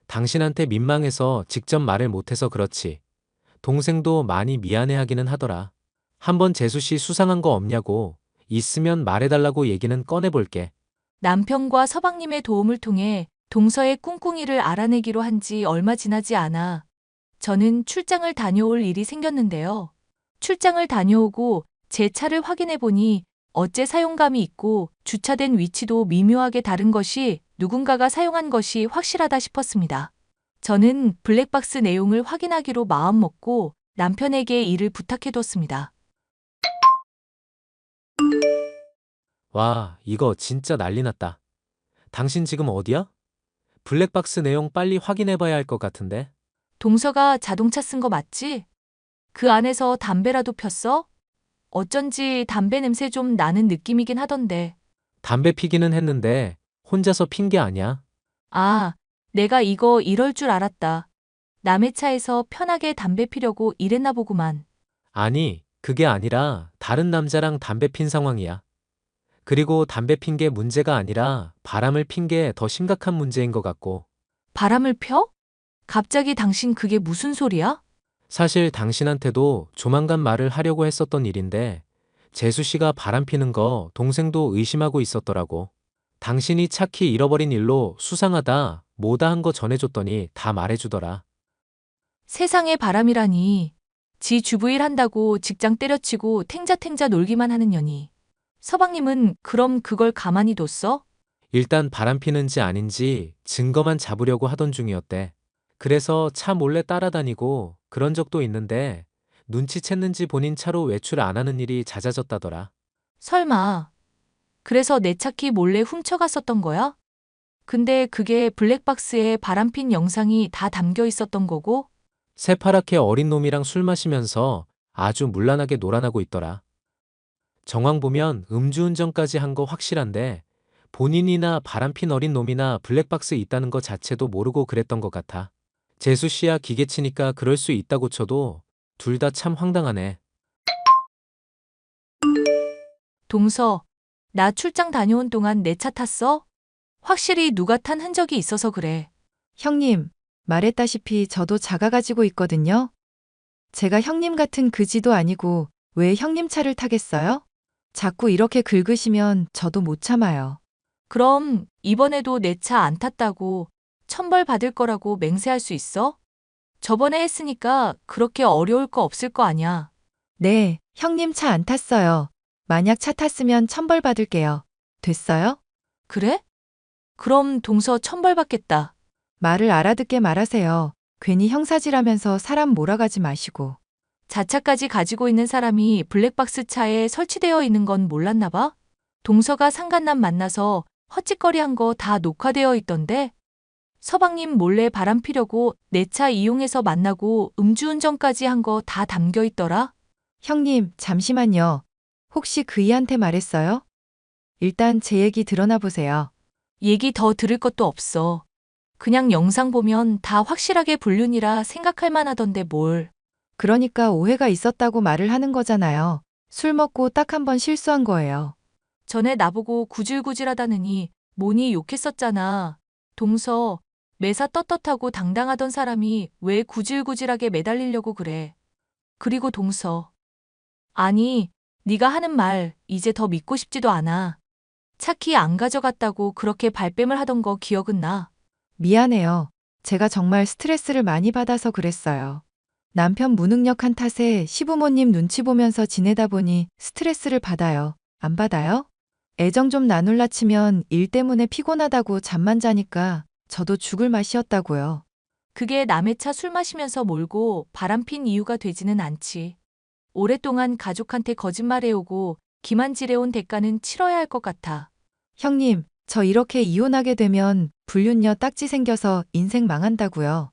당신한테 민망해서 직접 말을 못해서 그렇지. 동생도 많이 미안해하기는 하더라. 한번 재수 씨 수상한 거 없냐고, 있으면 말해달라고 얘기는 꺼내볼게. 남편과 서방님의 도움을 통해 동서의 꿍꿍이를 알아내기로 한 지 얼마 지나지 않아 저는 출장을 다녀올 일이 생겼는데요. 출장을 다녀오고 제 차를 확인해 보니 어째 사용감이 있고 주차된 위치도 미묘하게 다른 것이 누군가가 사용한 것이 확실하다 싶었습니다. 저는 블랙박스 내용을 확인하기로 마음먹고 남편에게 일을 부탁해뒀습니다. 와, 이거 진짜 난리 났다. 당신 지금 어디야? 블랙박스 내용 빨리 확인해봐야 할 것 같은데. 동서가 자동차 쓴 거 맞지? 그 안에서 담배라도 폈어? 어쩐지 담배 냄새 좀 나는 느낌이긴 하던데. 담배 피기는 했는데 혼자서 핀 게 아니야. 아, 내가 이거 이럴 줄 알았다. 남의 차에서 편하게 담배 피려고 이랬나 보구만. 아니, 그게 아니라 다른 남자랑 담배 핀 상황이야. 그리고 담배 핀 게 문제가 아니라 바람을 핀 게 더 심각한 문제인 것 같고. 바람을 펴? 갑자기 당신 그게 무슨 소리야? 사실 당신한테도 조만간 말을 하려고 했었던 일인데 재수 씨가 바람 피는 거 동생도 의심하고 있었더라고. 당신이 차키 잃어버린 일로 수상하다, 뭐다 한 거 전해줬더니 다 말해주더라. 세상에 바람이라니. 지 주부일 한다고 직장 때려치고 탱자탱자 놀기만 하는 년이. 서방님은 그럼 그걸 가만히 뒀어? 일단 바람 피는지 아닌지 증거만 잡으려고 하던 중이었대. 그래서 차 몰래 따라다니고 그런 적도 있는데 눈치챘는지 본인 차로 외출 안 하는 일이 잦아졌다더라. 설마. 그래서 내 차키 몰래 훔쳐갔었던 거야? 근데 그게 블랙박스에 바람핀 영상이 다 담겨 있었던 거고? 새파랗게 어린 놈이랑 술 마시면서 아주 문란하게 놀아나고 있더라. 정황 보면 음주운전까지 한 거 확실한데 본인이나 바람핀 어린 놈이나 블랙박스 있다는 거 자체도 모르고 그랬던 것 같아. 재수 씨야 기계치니까 그럴 수 있다고 쳐도 둘 다 참 황당하네. 동서, 나 출장 다녀온 동안 내 차 탔어? 확실히 누가 탄 흔적이 있어서 그래. 형님, 말했다시피 저도 자가 가지고 있거든요. 제가 형님 같은 그지도 아니고 왜 형님 차를 타겠어요? 자꾸 이렇게 긁으시면 저도 못 참아요. 그럼 이번에도 내 차 안 탔다고 천벌 받을 거라고 맹세할 수 있어? 저번에 했으니까 그렇게 어려울 거 없을 거 아냐. 네, 형님 차 안 탔어요. 만약 차 탔으면 천벌 받을게요. 됐어요? 그래? 그럼 동서 천벌받겠다. 말을 알아듣게 말하세요. 괜히 형사질하면서 사람 몰아가지 마시고. 자차까지 가지고 있는 사람이 블랙박스 차에 설치되어 있는 건 몰랐나 봐? 동서가 상간남 만나서 헛짓거리한 거 다 녹화되어 있던데? 서방님 몰래 바람 피려고 내 차 이용해서 만나고 음주운전까지 한 거 다 담겨 있더라? 형님, 잠시만요. 혹시 그이한테 말했어요? 일단 제 얘기 드러나 보세요. 얘기 더 들을 것도 없어. 그냥 영상 보면 다 확실하게 불륜이라 생각할 만하던데 뭘. 그러니까 오해가 있었다고 말을 하는 거잖아요. 술 먹고 딱 한 번 실수한 거예요. 전에 나보고 구질구질하다느니 뭐니 욕했었잖아. 동서, 매사 떳떳하고 당당하던 사람이 왜 구질구질하게 매달리려고 그래. 그리고 동서. 아니, 네가 하는 말 이제 더 믿고 싶지도 않아. 차 키 안 가져갔다고 그렇게 발뺌을 하던 거 기억은 나. 미안해요. 제가 정말 스트레스를 많이 받아서 그랬어요. 남편 무능력한 탓에 시부모님 눈치 보면서 지내다 보니 스트레스를 받아요. 안 받아요? 애정 좀 나눌라 치면 일 때문에 피곤하다고 잠만 자니까 저도 죽을 맛이었다고요. 그게 남의 차 술 마시면서 몰고 바람핀 이유가 되지는 않지. 오랫동안 가족한테 거짓말해오고 기만질해온 대가는 치러야 할 것 같아. 형님, 저 이렇게 이혼하게 되면 불륜녀 딱지 생겨서 인생 망한다고요.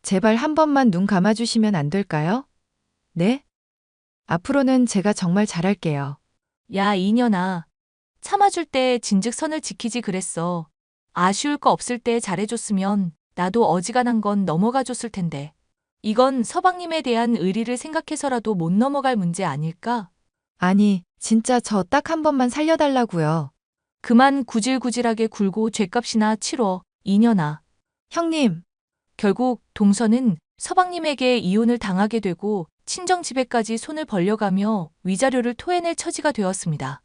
제발 한 번만 눈 감아주시면 안 될까요? 네? 앞으로는 제가 정말 잘할게요. 야, 이년아. 참아줄 때 진즉 선을 지키지 그랬어. 아쉬울 거 없을 때 잘해줬으면 나도 어지간한 건 넘어가줬을 텐데. 이건 서방님에 대한 의리를 생각해서라도 못 넘어갈 문제 아닐까? 아니, 진짜 저 딱 한 번만 살려달라고요. 그만 구질구질하게 굴고 죗값이나 치러, 이년아. 형님, 결국 동서는 서방님에게 이혼을 당하게 되고 친정 집에까지 손을 벌려가며 위자료를 토해낼 처지가 되었습니다.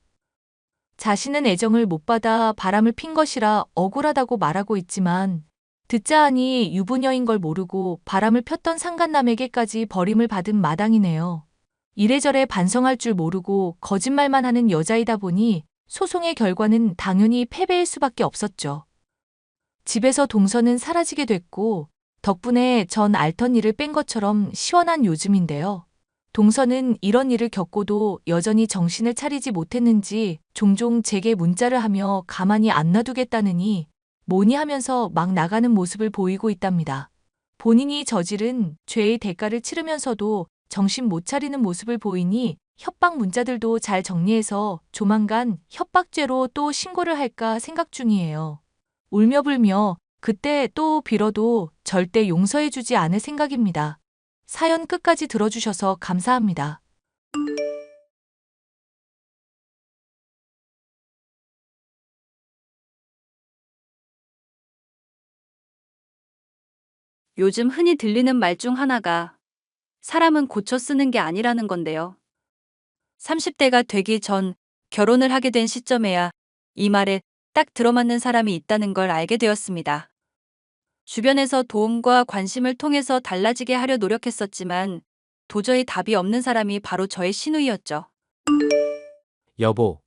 자신은 애정을 못 받아 바람을 핀 것이라 억울하다고 말하고 있지만 듣자 하니 유부녀인 걸 모르고 바람을 폈던 상간남에게까지 버림을 받은 마당이네요. 이래저래 반성할 줄 모르고 거짓말만 하는 여자이다 보니 소송의 결과는 당연히 패배일 수밖에 없었죠. 집에서 동서는 사라지게 됐고 덕분에 전 앓던 일을 뺀 것처럼 시원한 요즘인데요. 동서는 이런 일을 겪고도 여전히 정신을 차리지 못했는지 종종 제게 문자를 하며 가만히 안 놔두겠다느니 뭐니 하면서 막 나가는 모습을 보이고 있답니다. 본인이 저지른 죄의 대가를 치르면서도 정신 못 차리는 모습을 보이니 협박 문자들도 잘 정리해서 조만간 협박죄로 또 신고를 할까 생각 중이에요. 울며 불며 그때 또 빌어도 절대 용서해주지 않을 생각입니다. 사연 끝까지 들어주셔서 감사합니다. 요즘 흔히 들리는 말 중 하나가 사람은 고쳐 쓰는 게 아니라는 건데요. 30대가 되기 전 결혼을 하게 된 시점에야 이 말에 딱 들어맞는 사람이 있다는 걸 알게 되었습니다. 주변에서 도움과 관심을 통해서 달라지게 하려 노력했었지만 도저히 답이 없는 사람이 바로 저의 시누이였죠. 여보,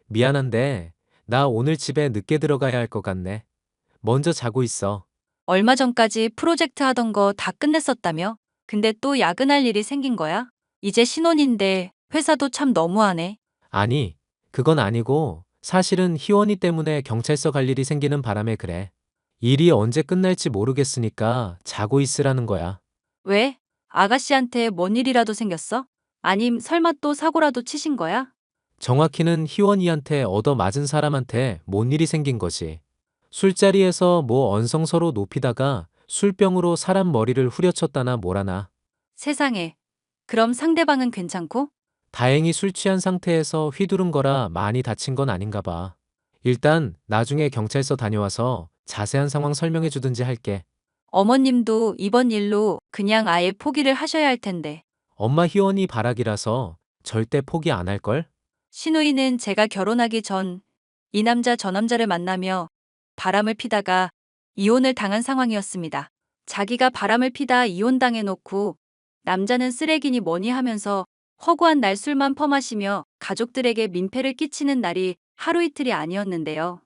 미안한데 나 오늘 집에 늦게 들어가야 할 것 같네. 먼저 자고 있어. 얼마 전까지 프로젝트 하던 거 다 끝냈었다며? 근데 또 야근할 일이 생긴 거야? 이제 신혼인데 회사도 참 너무하네. 아니, 그건 아니고 사실은 희원이 때문에 경찰서 갈 일이 생기는 바람에 그래. 일이 언제 끝날지 모르겠으니까 자고 있으라는 거야. 왜? 아가씨한테 뭔 일이라도 생겼어? 아님 설마 또 사고라도 치신 거야? 정확히는 희원이한테 얻어맞은 사람한테 뭔 일이 생긴 거지. 술자리에서 뭐 언성서로 높이다가 술병으로 사람 머리를 후려쳤다나 뭐라나. 세상에. 그럼 상대방은 괜찮고? 다행히 술 취한 상태에서 휘두른 거라 많이 다친 건 아닌가 봐. 일단 나중에 경찰서 다녀와서 자세한 상황 설명해 주든지 할게. 어머님도 이번 일로 그냥 아예 포기를 하셔야 할 텐데. 엄마 희원이 바라기라서 절대 포기 안 할걸? 시누이는 제가 결혼하기 전 이 남자 저 남자를 만나며 바람을 피다가 이혼을 당한 상황이었습니다. 자기가 바람을 피다 이혼당해놓고 남자는 쓰레기니 뭐니 하면서 허구한 날 술만 퍼마시며 가족들에게 민폐를 끼치는 날이 하루 이틀이 아니었는데요.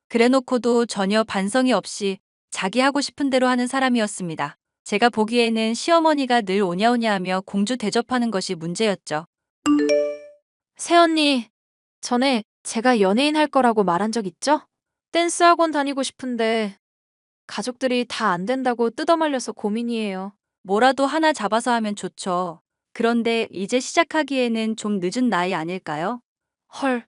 그래놓고도 전혀 반성이 없이 자기 하고 싶은 대로 하는 사람이었습니다. 제가 보기에는 시어머니가 늘 오냐오냐 하며 공주 대접하는 것이 문제였죠. 새언니, 전에 제가 연예인 할 거라고 말한 적 있죠? 댄스 학원 다니고 싶은데 가족들이 다 안 된다고 뜯어말려서 고민이에요. 뭐라도 하나 잡아서 하면 좋죠. 그런데 이제 시작하기에는 좀 늦은 나이 아닐까요? 헐,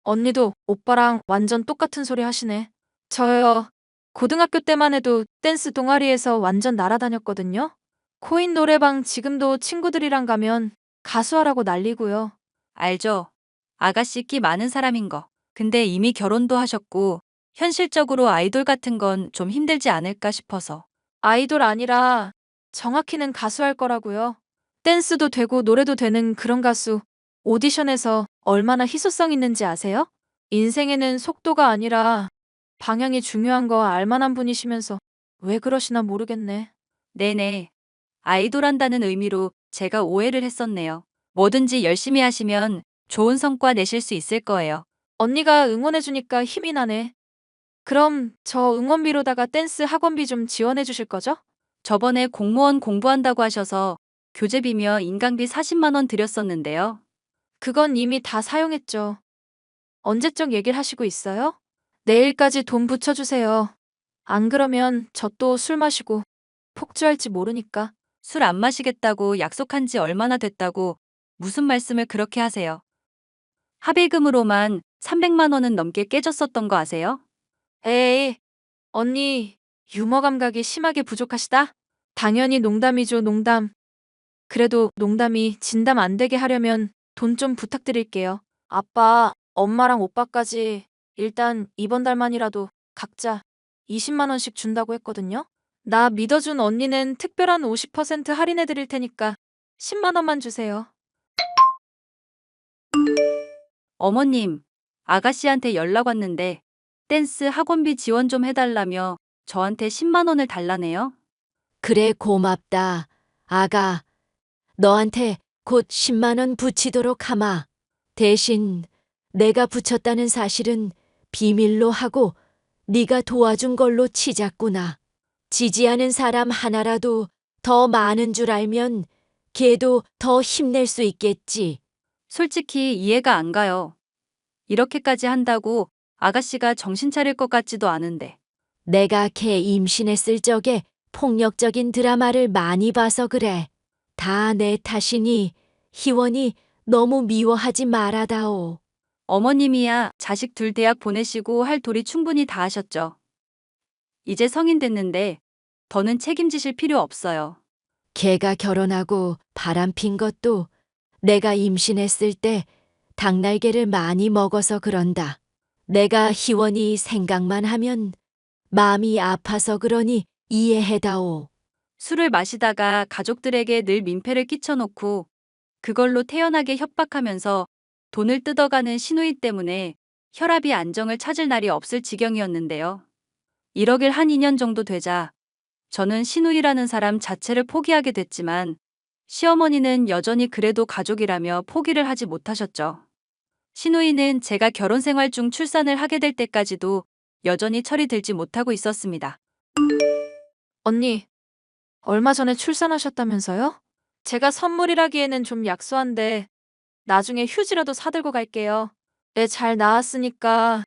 언니도 오빠랑 완전 똑같은 소리 하시네. 저요, 고등학교 때만 해도 댄스 동아리에서 완전 날아다녔거든요. 코인 노래방 지금도 친구들이랑 가면 가수하라고 난리고요. 알죠. 아가씨 끼 많은 사람인 거. 근데 이미 결혼도 하셨고 현실적으로 아이돌 같은 건 좀 힘들지 않을까 싶어서. 아이돌 아니라 정확히는 가수할 거라고요. 댄스도 되고 노래도 되는 그런 가수. 오디션에서 얼마나 희소성 있는지 아세요? 인생에는 속도가 아니라 방향이 중요한 거 알만한 분이시면서 왜 그러시나 모르겠네. 네네. 아이돌 한다는 의미로 제가 오해를 했었네요. 뭐든지 열심히 하시면 좋은 성과 내실 수 있을 거예요. 언니가 응원해주니까 힘이 나네. 그럼 저 응원비로다가 댄스 학원비 좀 지원해 주실 거죠? 저번에 공무원 공부한다고 하셔서 교재비며 인강비 40만 원 드렸었는데요. 그건 이미 다 사용했죠. 언제적 얘기를 하시고 있어요? 내일까지 돈 붙여주세요. 안 그러면 저 또 술 마시고 폭주할지 모르니까. 술 안 마시겠다고 약속한 지 얼마나 됐다고 무슨 말씀을 그렇게 하세요? 합의금으로만 300만 원은 넘게 깨졌었던 거 아세요? 에이, 언니, 유머 감각이 심하게 부족하시다? 당연히 농담이죠, 농담. 그래도 농담이 진담 안 되게 하려면 돈 좀 부탁드릴게요. 아빠, 엄마랑 오빠까지 일단 이번 달만이라도 각자 20만 원씩 준다고 했거든요. 나 믿어준 언니는 특별한 50% 할인해 드릴 테니까 10만 원만 주세요. 어머님, 아가씨한테 연락 왔는데 댄스 학원비 지원 좀 해달라며 저한테 10만 원을 달라네요. 그래, 고맙다. 아가, 너한테 곧 10만 원 붙이도록 하마. 대신 내가 붙였다는 사실은 비밀로 하고 네가 도와준 걸로 치자꾸나. 지지하는 사람 하나라도 더 많은 줄 알면 걔도 더 힘낼 수 있겠지. 솔직히 이해가 안 가요. 이렇게까지 한다고 아가씨가 정신 차릴 것 같지도 않은데. 내가 걔 임신했을 적에 폭력적인 드라마를 많이 봐서 그래. 다 내 탓이니 희원이 너무 미워하지 말아다오. 어머님이야 자식 둘 대학 보내시고 할 도리 충분히 다 하셨죠. 이제 성인 됐는데 더는 책임지실 필요 없어요. 걔가 결혼하고 바람핀 것도 내가 임신했을 때 닭날개를 많이 먹어서 그런다. 내가 희원이 생각만 하면 마음이 아파서 그러니 이해해다오. 술을 마시다가 가족들에게 늘 민폐를 끼쳐놓고 그걸로 태연하게 협박하면서 돈을 뜯어가는 시누이 때문에 혈압이 안정을 찾을 날이 없을 지경이었는데요. 1억일 한 2년 정도 되자 저는 시누이라는 사람 자체를 포기하게 됐지만 시어머니는 여전히 그래도 가족이라며 포기를 하지 못하셨죠. 시누이는 제가 결혼 생활 중 출산을 하게 될 때까지도 여전히 철이 들지 못하고 있었습니다. 언니, 얼마 전에 출산하셨다면서요? 제가 선물이라기에는 좀 약소한데 나중에 휴지라도 사들고 갈게요. 애 잘 나았으니까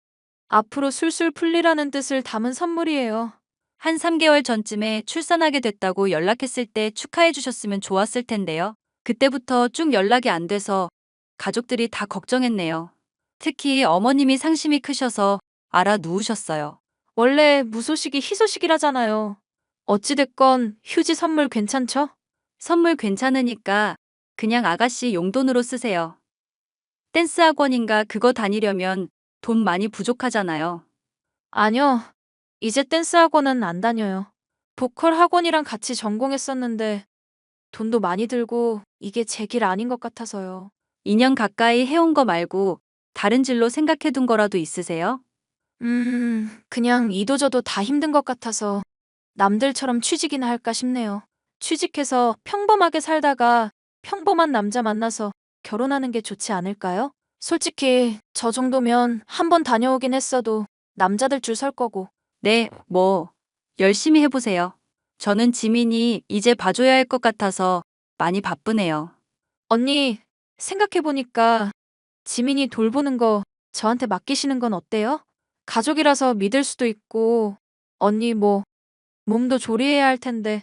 앞으로 술술 풀리라는 뜻을 담은 선물이에요. 한 3개월 전쯤에 출산하게 됐다고 연락했을 때 축하해 주셨으면 좋았을 텐데요. 그때부터 쭉 연락이 안 돼서 가족들이 다 걱정했네요. 특히 어머님이 상심이 크셔서 알아 누우셨어요. 원래 무소식이 희소식이라잖아요. 어찌됐건 휴지 선물 괜찮죠? 선물 괜찮으니까 그냥 아가씨 용돈으로 쓰세요. 댄스 학원인가 그거 다니려면 돈 많이 부족하잖아요. 아니요. 이제 댄스 학원은 안 다녀요. 보컬 학원이랑 같이 전공했었는데 돈도 많이 들고 이게 제 길 아닌 것 같아서요. 2년 가까이 해온 거 말고 다른 진로 생각해둔 거라도 있으세요? 그냥 이도저도 다 힘든 것 같아서 남들처럼 취직이나 할까 싶네요. 취직해서 평범하게 살다가 평범한 남자 만나서 결혼하는 게 좋지 않을까요? 솔직히 저 정도면 한 번 다녀오긴 했어도 남자들 줄 설 거고. 네, 뭐, 열심히 해보세요. 저는 지민이 이제 봐줘야 할 것 같아서 많이 바쁘네요. 언니, 생각해보니까 지민이 돌보는 거 저한테 맡기시는 건 어때요? 가족이라서 믿을 수도 있고, 언니 뭐, 몸도 조리해야 할 텐데,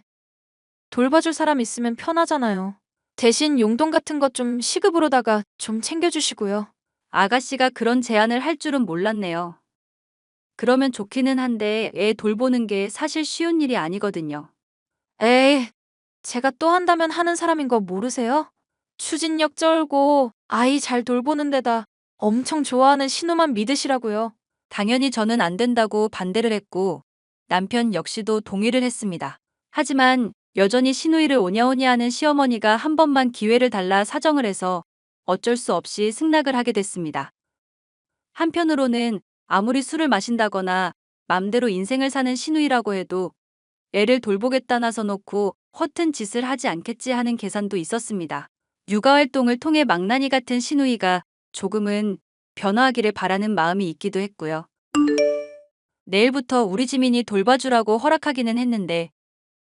돌봐줄 사람 있으면 편하잖아요. 대신 용돈 같은 것 좀 시급으로다가 좀 챙겨주시고요. 아가씨가 그런 제안을 할 줄은 몰랐네요. 그러면 좋기는 한데 애 돌보는 게 사실 쉬운 일이 아니거든요. 에이, 제가 또 한다면 하는 사람인 거 모르세요? 추진력 쩔고 아이 잘 돌보는 데다 엄청 좋아하는 신우만 믿으시라고요. 당연히 저는 안 된다고 반대를 했고 남편 역시도 동의를 했습니다. 하지만 여전히 시누이를 오냐오냐 하는 시어머니가 한 번만 기회를 달라 사정을 해서 어쩔 수 없이 승낙을 하게 됐습니다. 한편으로는 아무리 술을 마신다거나 맘대로 인생을 사는 시누이라고 해도 애를 돌보겠다 나서놓고 허튼 짓을 하지 않겠지 하는 계산도 있었습니다. 육아활동을 통해 망나니 같은 시누이가 조금은 변화하기를 바라는 마음이 있기도 했고요. 내일부터 우리 지민이 돌봐주라고 허락하기는 했는데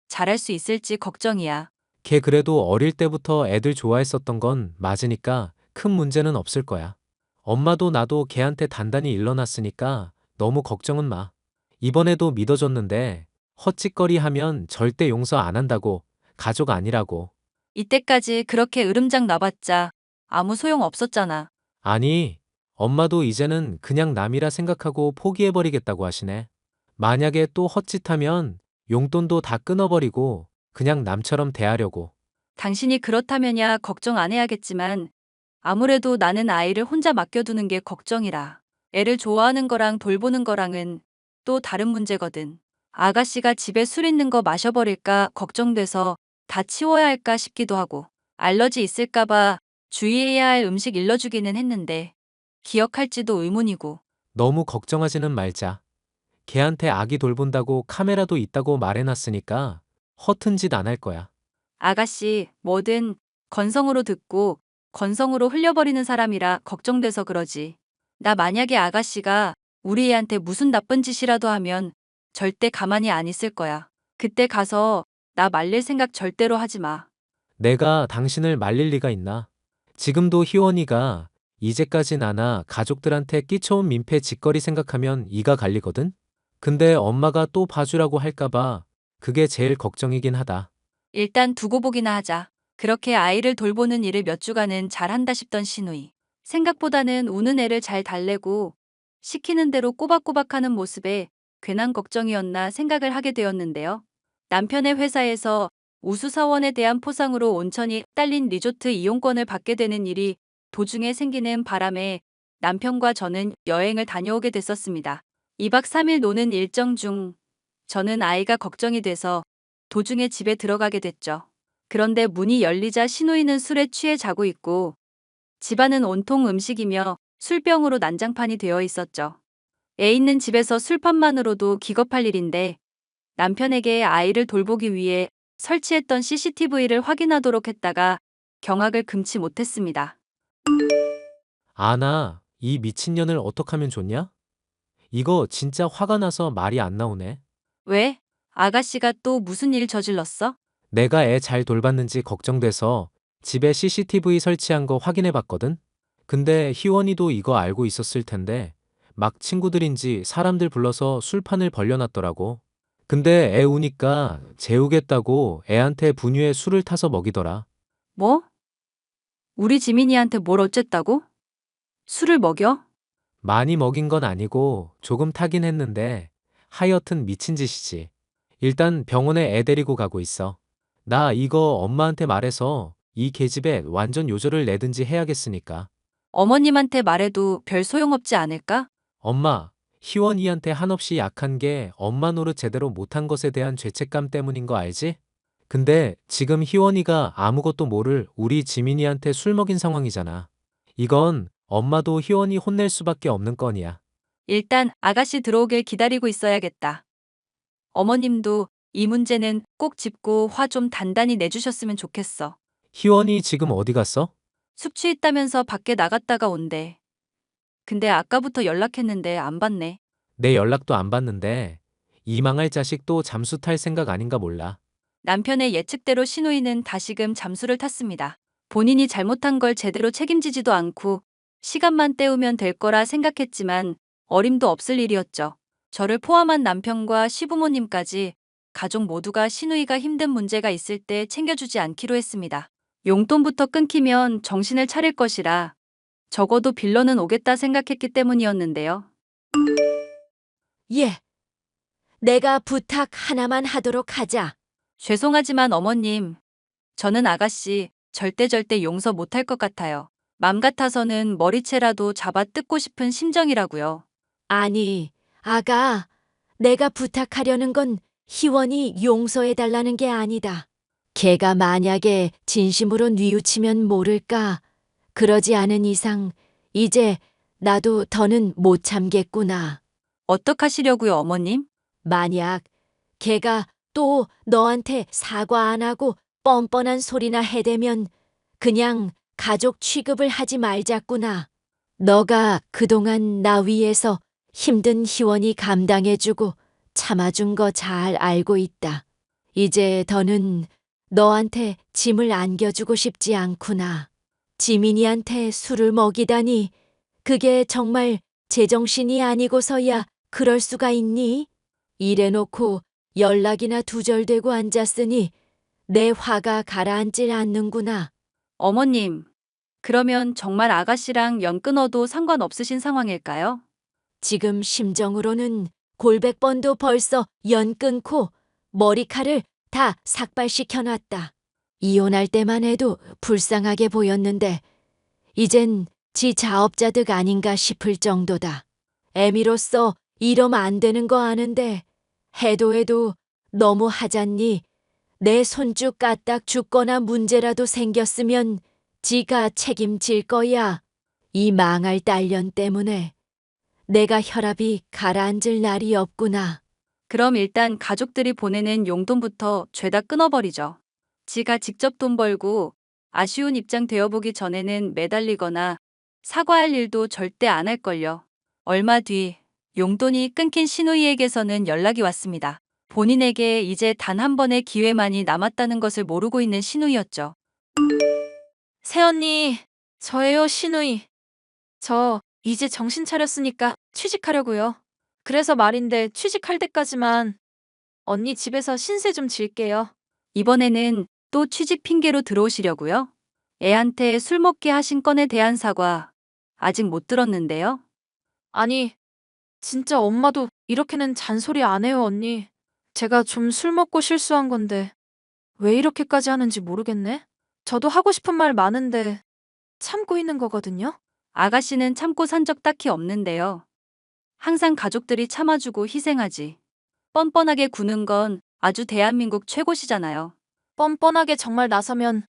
잘할 수 있을지 걱정이야. 걔 그래도 어릴 때부터 애들 좋아했었던 건 맞으니까 큰 문제는 없을 거야. 엄마도 나도 걔한테 단단히 일러놨으니까 너무 걱정은 마. 이번에도 믿어줬는데 헛짓거리 하면 절대 용서 안 한다고. 가족 아니라고. 이때까지 그렇게 으름장 놔봤자 아무 소용 없었잖아. 아니, 엄마도 이제는 그냥 남이라 생각하고 포기해버리겠다고 하시네. 만약에 또 헛짓하면 용돈도 다 끊어버리고 그냥 남처럼 대하려고. 당신이 그렇다면야 걱정 안 해야겠지만 아무래도 나는 아이를 혼자 맡겨두는 게 걱정이라. 애를 좋아하는 거랑 돌보는 거랑은 또 다른 문제거든. 아가씨가 집에 술 있는 거 마셔버릴까 걱정돼서 다 치워야 할까 싶기도 하고 알러지 있을까봐 주의해야 할 음식 일러주기는 했는데 기억할지도 의문이고. 너무 걱정하지는 말자. 걔한테 아기 돌본다고 카메라도 있다고 말해놨으니까 허튼 짓 안 할 거야. 아가씨 뭐든 건성으로 듣고 건성으로 흘려버리는 사람이라 걱정돼서 그러지. 나 만약에 아가씨가 우리 애한테 무슨 나쁜 짓이라도 하면 절대 가만히 안 있을 거야. 그때 가서 나 말릴 생각 절대로 하지 마. 내가 당신을 말릴 리가 있나? 지금도 희원이가 이제까지 나나 가족들한테 끼쳐온 민폐 짓거리 생각하면 이가 갈리거든? 근데 엄마가 또 봐주라고 할까봐 그게 제일 걱정이긴 하다. 일단 두고 보기나 하자. 그렇게 아이를 돌보는 일을 몇 주간은 잘한다 싶던 시누이. 생각보다는 우는 애를 잘 달래고 시키는 대로 꼬박꼬박하는 모습에 괜한 걱정이었나 생각을 하게 되었는데요. 남편의 회사에서 우수사원에 대한 포상으로 온천이 딸린 리조트 이용권을 받게 되는 일이 도중에 생기는 바람에 남편과 저는 여행을 다녀오게 됐었습니다. 2박 3일 노는 일정 중 저는 아이가 걱정이 돼서 도중에 집에 들어가게 됐죠. 그런데 문이 열리자 시누이는 술에 취해 자고 있고 집안은 온통 음식이며 술병으로 난장판이 되어 있었죠. 애 있는 집에서 술판만으로도 기겁할 일인데 남편에게 아이를 돌보기 위해 설치했던 CCTV를 확인하도록 했다가 경악을 금치 못했습니다. 아나, 이 미친년을 어떡하면 좋냐? 이거 진짜 화가 나서 말이 안 나오네. 왜? 아가씨가 또 무슨 일 저질렀어? 내가 애 잘 돌봤는지 걱정돼서 집에 CCTV 설치한 거 확인해 봤거든? 근데 희원이도 이거 알고 있었을 텐데 막 친구들인지 사람들 불러서 술판을 벌려놨더라고. 근데 애 우니까 재우겠다고 애한테 분유에 술을 타서 먹이더라. 뭐? 우리 지민이한테 뭘 어쨌다고? 술을 먹여? 많이 먹인 건 아니고 조금 타긴 했는데 하여튼 미친 짓이지. 일단 병원에 애 데리고 가고 있어. 나 이거 엄마한테 말해서 이 계집애 완전 요절을 내든지 해야겠으니까. 어머님한테 말해도 별 소용없지 않을까? 엄마, 희원이한테 한없이 약한 게 엄마 노릇 제대로 못한 것에 대한 죄책감 때문인 거 알지? 근데 지금 희원이가 아무것도 모를 우리 지민이한테 술 먹인 상황이잖아. 이건 엄마도 희원이 혼낼 수밖에 없는 건이야. 일단 아가씨 들어오길 기다리고 있어야겠다. 어머님도 이 문제는 꼭 짚고 화 좀 단단히 내주셨으면 좋겠어. 희원이 지금 어디 갔어? 숙취있다면서 밖에 나갔다가 온대. 근데 아까부터 연락했는데 안 받네. 내 연락도 안 받는데 이 망할 자식 또 잠수 탈 생각 아닌가 몰라. 남편의 예측대로 신우이는 다시금 잠수를 탔습니다. 본인이 잘못한 걸 제대로 책임지지도 않고 시간만 때우면 될 거라 생각했지만 어림도 없을 일이었죠. 저를 포함한 남편과 시부모님까지 가족 모두가 신우이가 힘든 문제가 있을 때 챙겨주지 않기로 했습니다. 용돈부터 끊기면 정신을 차릴 것이라 적어도 빌러는 오겠다 생각했기 때문이었는데요. 예. 내가 부탁 하나만 하도록 하자. 죄송하지만 어머님, 저는 아가씨 절대 용서 못할 것 같아요. 맘 같아서는 머리채라도 잡아 뜯고 싶은 심정이라고요. 아니, 아가, 내가 부탁하려는 건 희원이 용서해달라는 게 아니다. 걔가 만약에 진심으로 뉘우치면 모를까. 그러지 않은 이상 이제 나도 더는 못 참겠구나. 어떡하시려고요, 어머님? 만약 걔가 또 너한테 사과 안 하고 뻔뻔한 소리나 해대면 그냥 가족 취급을 하지 말자꾸나. 너가 그동안 나 위해서 힘든 희원이 감당해주고 참아준 거 잘 알고 있다. 이제 더는 너한테 짐을 안겨주고 싶지 않구나. 지민이한테 술을 먹이다니 그게 정말 제정신이 아니고서야 그럴 수가 있니? 이래놓고 연락이나 두절되고 앉았으니 내 화가 가라앉질 않는구나. 어머님, 그러면 정말 아가씨랑 연 끊어도 상관없으신 상황일까요? 지금 심정으로는 골백번도 벌써 연 끊고 머리칼을 다 삭발시켜놨다. 이혼할 때만 해도 불쌍하게 보였는데 이젠 지 자업자득 아닌가 싶을 정도다. 애미로서 이러면 안 되는 거 아는데 해도 너무 하잖니. 내 손주 까딱 죽거나 문제라도 생겼으면 지가 책임질 거야. 이 망할 딸년 때문에 내가 혈압이 가라앉을 날이 없구나. 그럼 일단 가족들이 보내는 용돈부터 죄다 끊어버리죠. 지가 직접 돈 벌고 아쉬운 입장 되어보기 전에는 매달리거나 사과할 일도 절대 안 할걸요. 얼마 뒤 용돈이 끊긴 신우이에게서는 연락이 왔습니다. 본인에게 이제 단 한 번의 기회만이 남았다는 것을 모르고 있는 신우이였죠. 새언니, 저예요, 신우이. 저 이제 정신 차렸으니까 취직하려고요. 그래서 말인데 취직할 때까지만 언니 집에서 신세 좀 질게요. 이번에는 또 취직 핑계로 들어오시려고요? 애한테 술 먹게 하신 건에 대한 사과 아직 못 들었는데요. 아니, 진짜 엄마도 이렇게는 잔소리 안 해요, 언니. 제가 좀 술 먹고 실수한 건데 왜 이렇게까지 하는지 모르겠네. 저도 하고 싶은 말 많은데 참고 있는 거거든요. 아가씨는 참고 산 적 딱히 없는데요. 항상 가족들이 참아주고 희생하지. 뻔뻔하게 구는 건 아주 대한민국 최고시잖아요. 뻔뻔하게 정말 나서면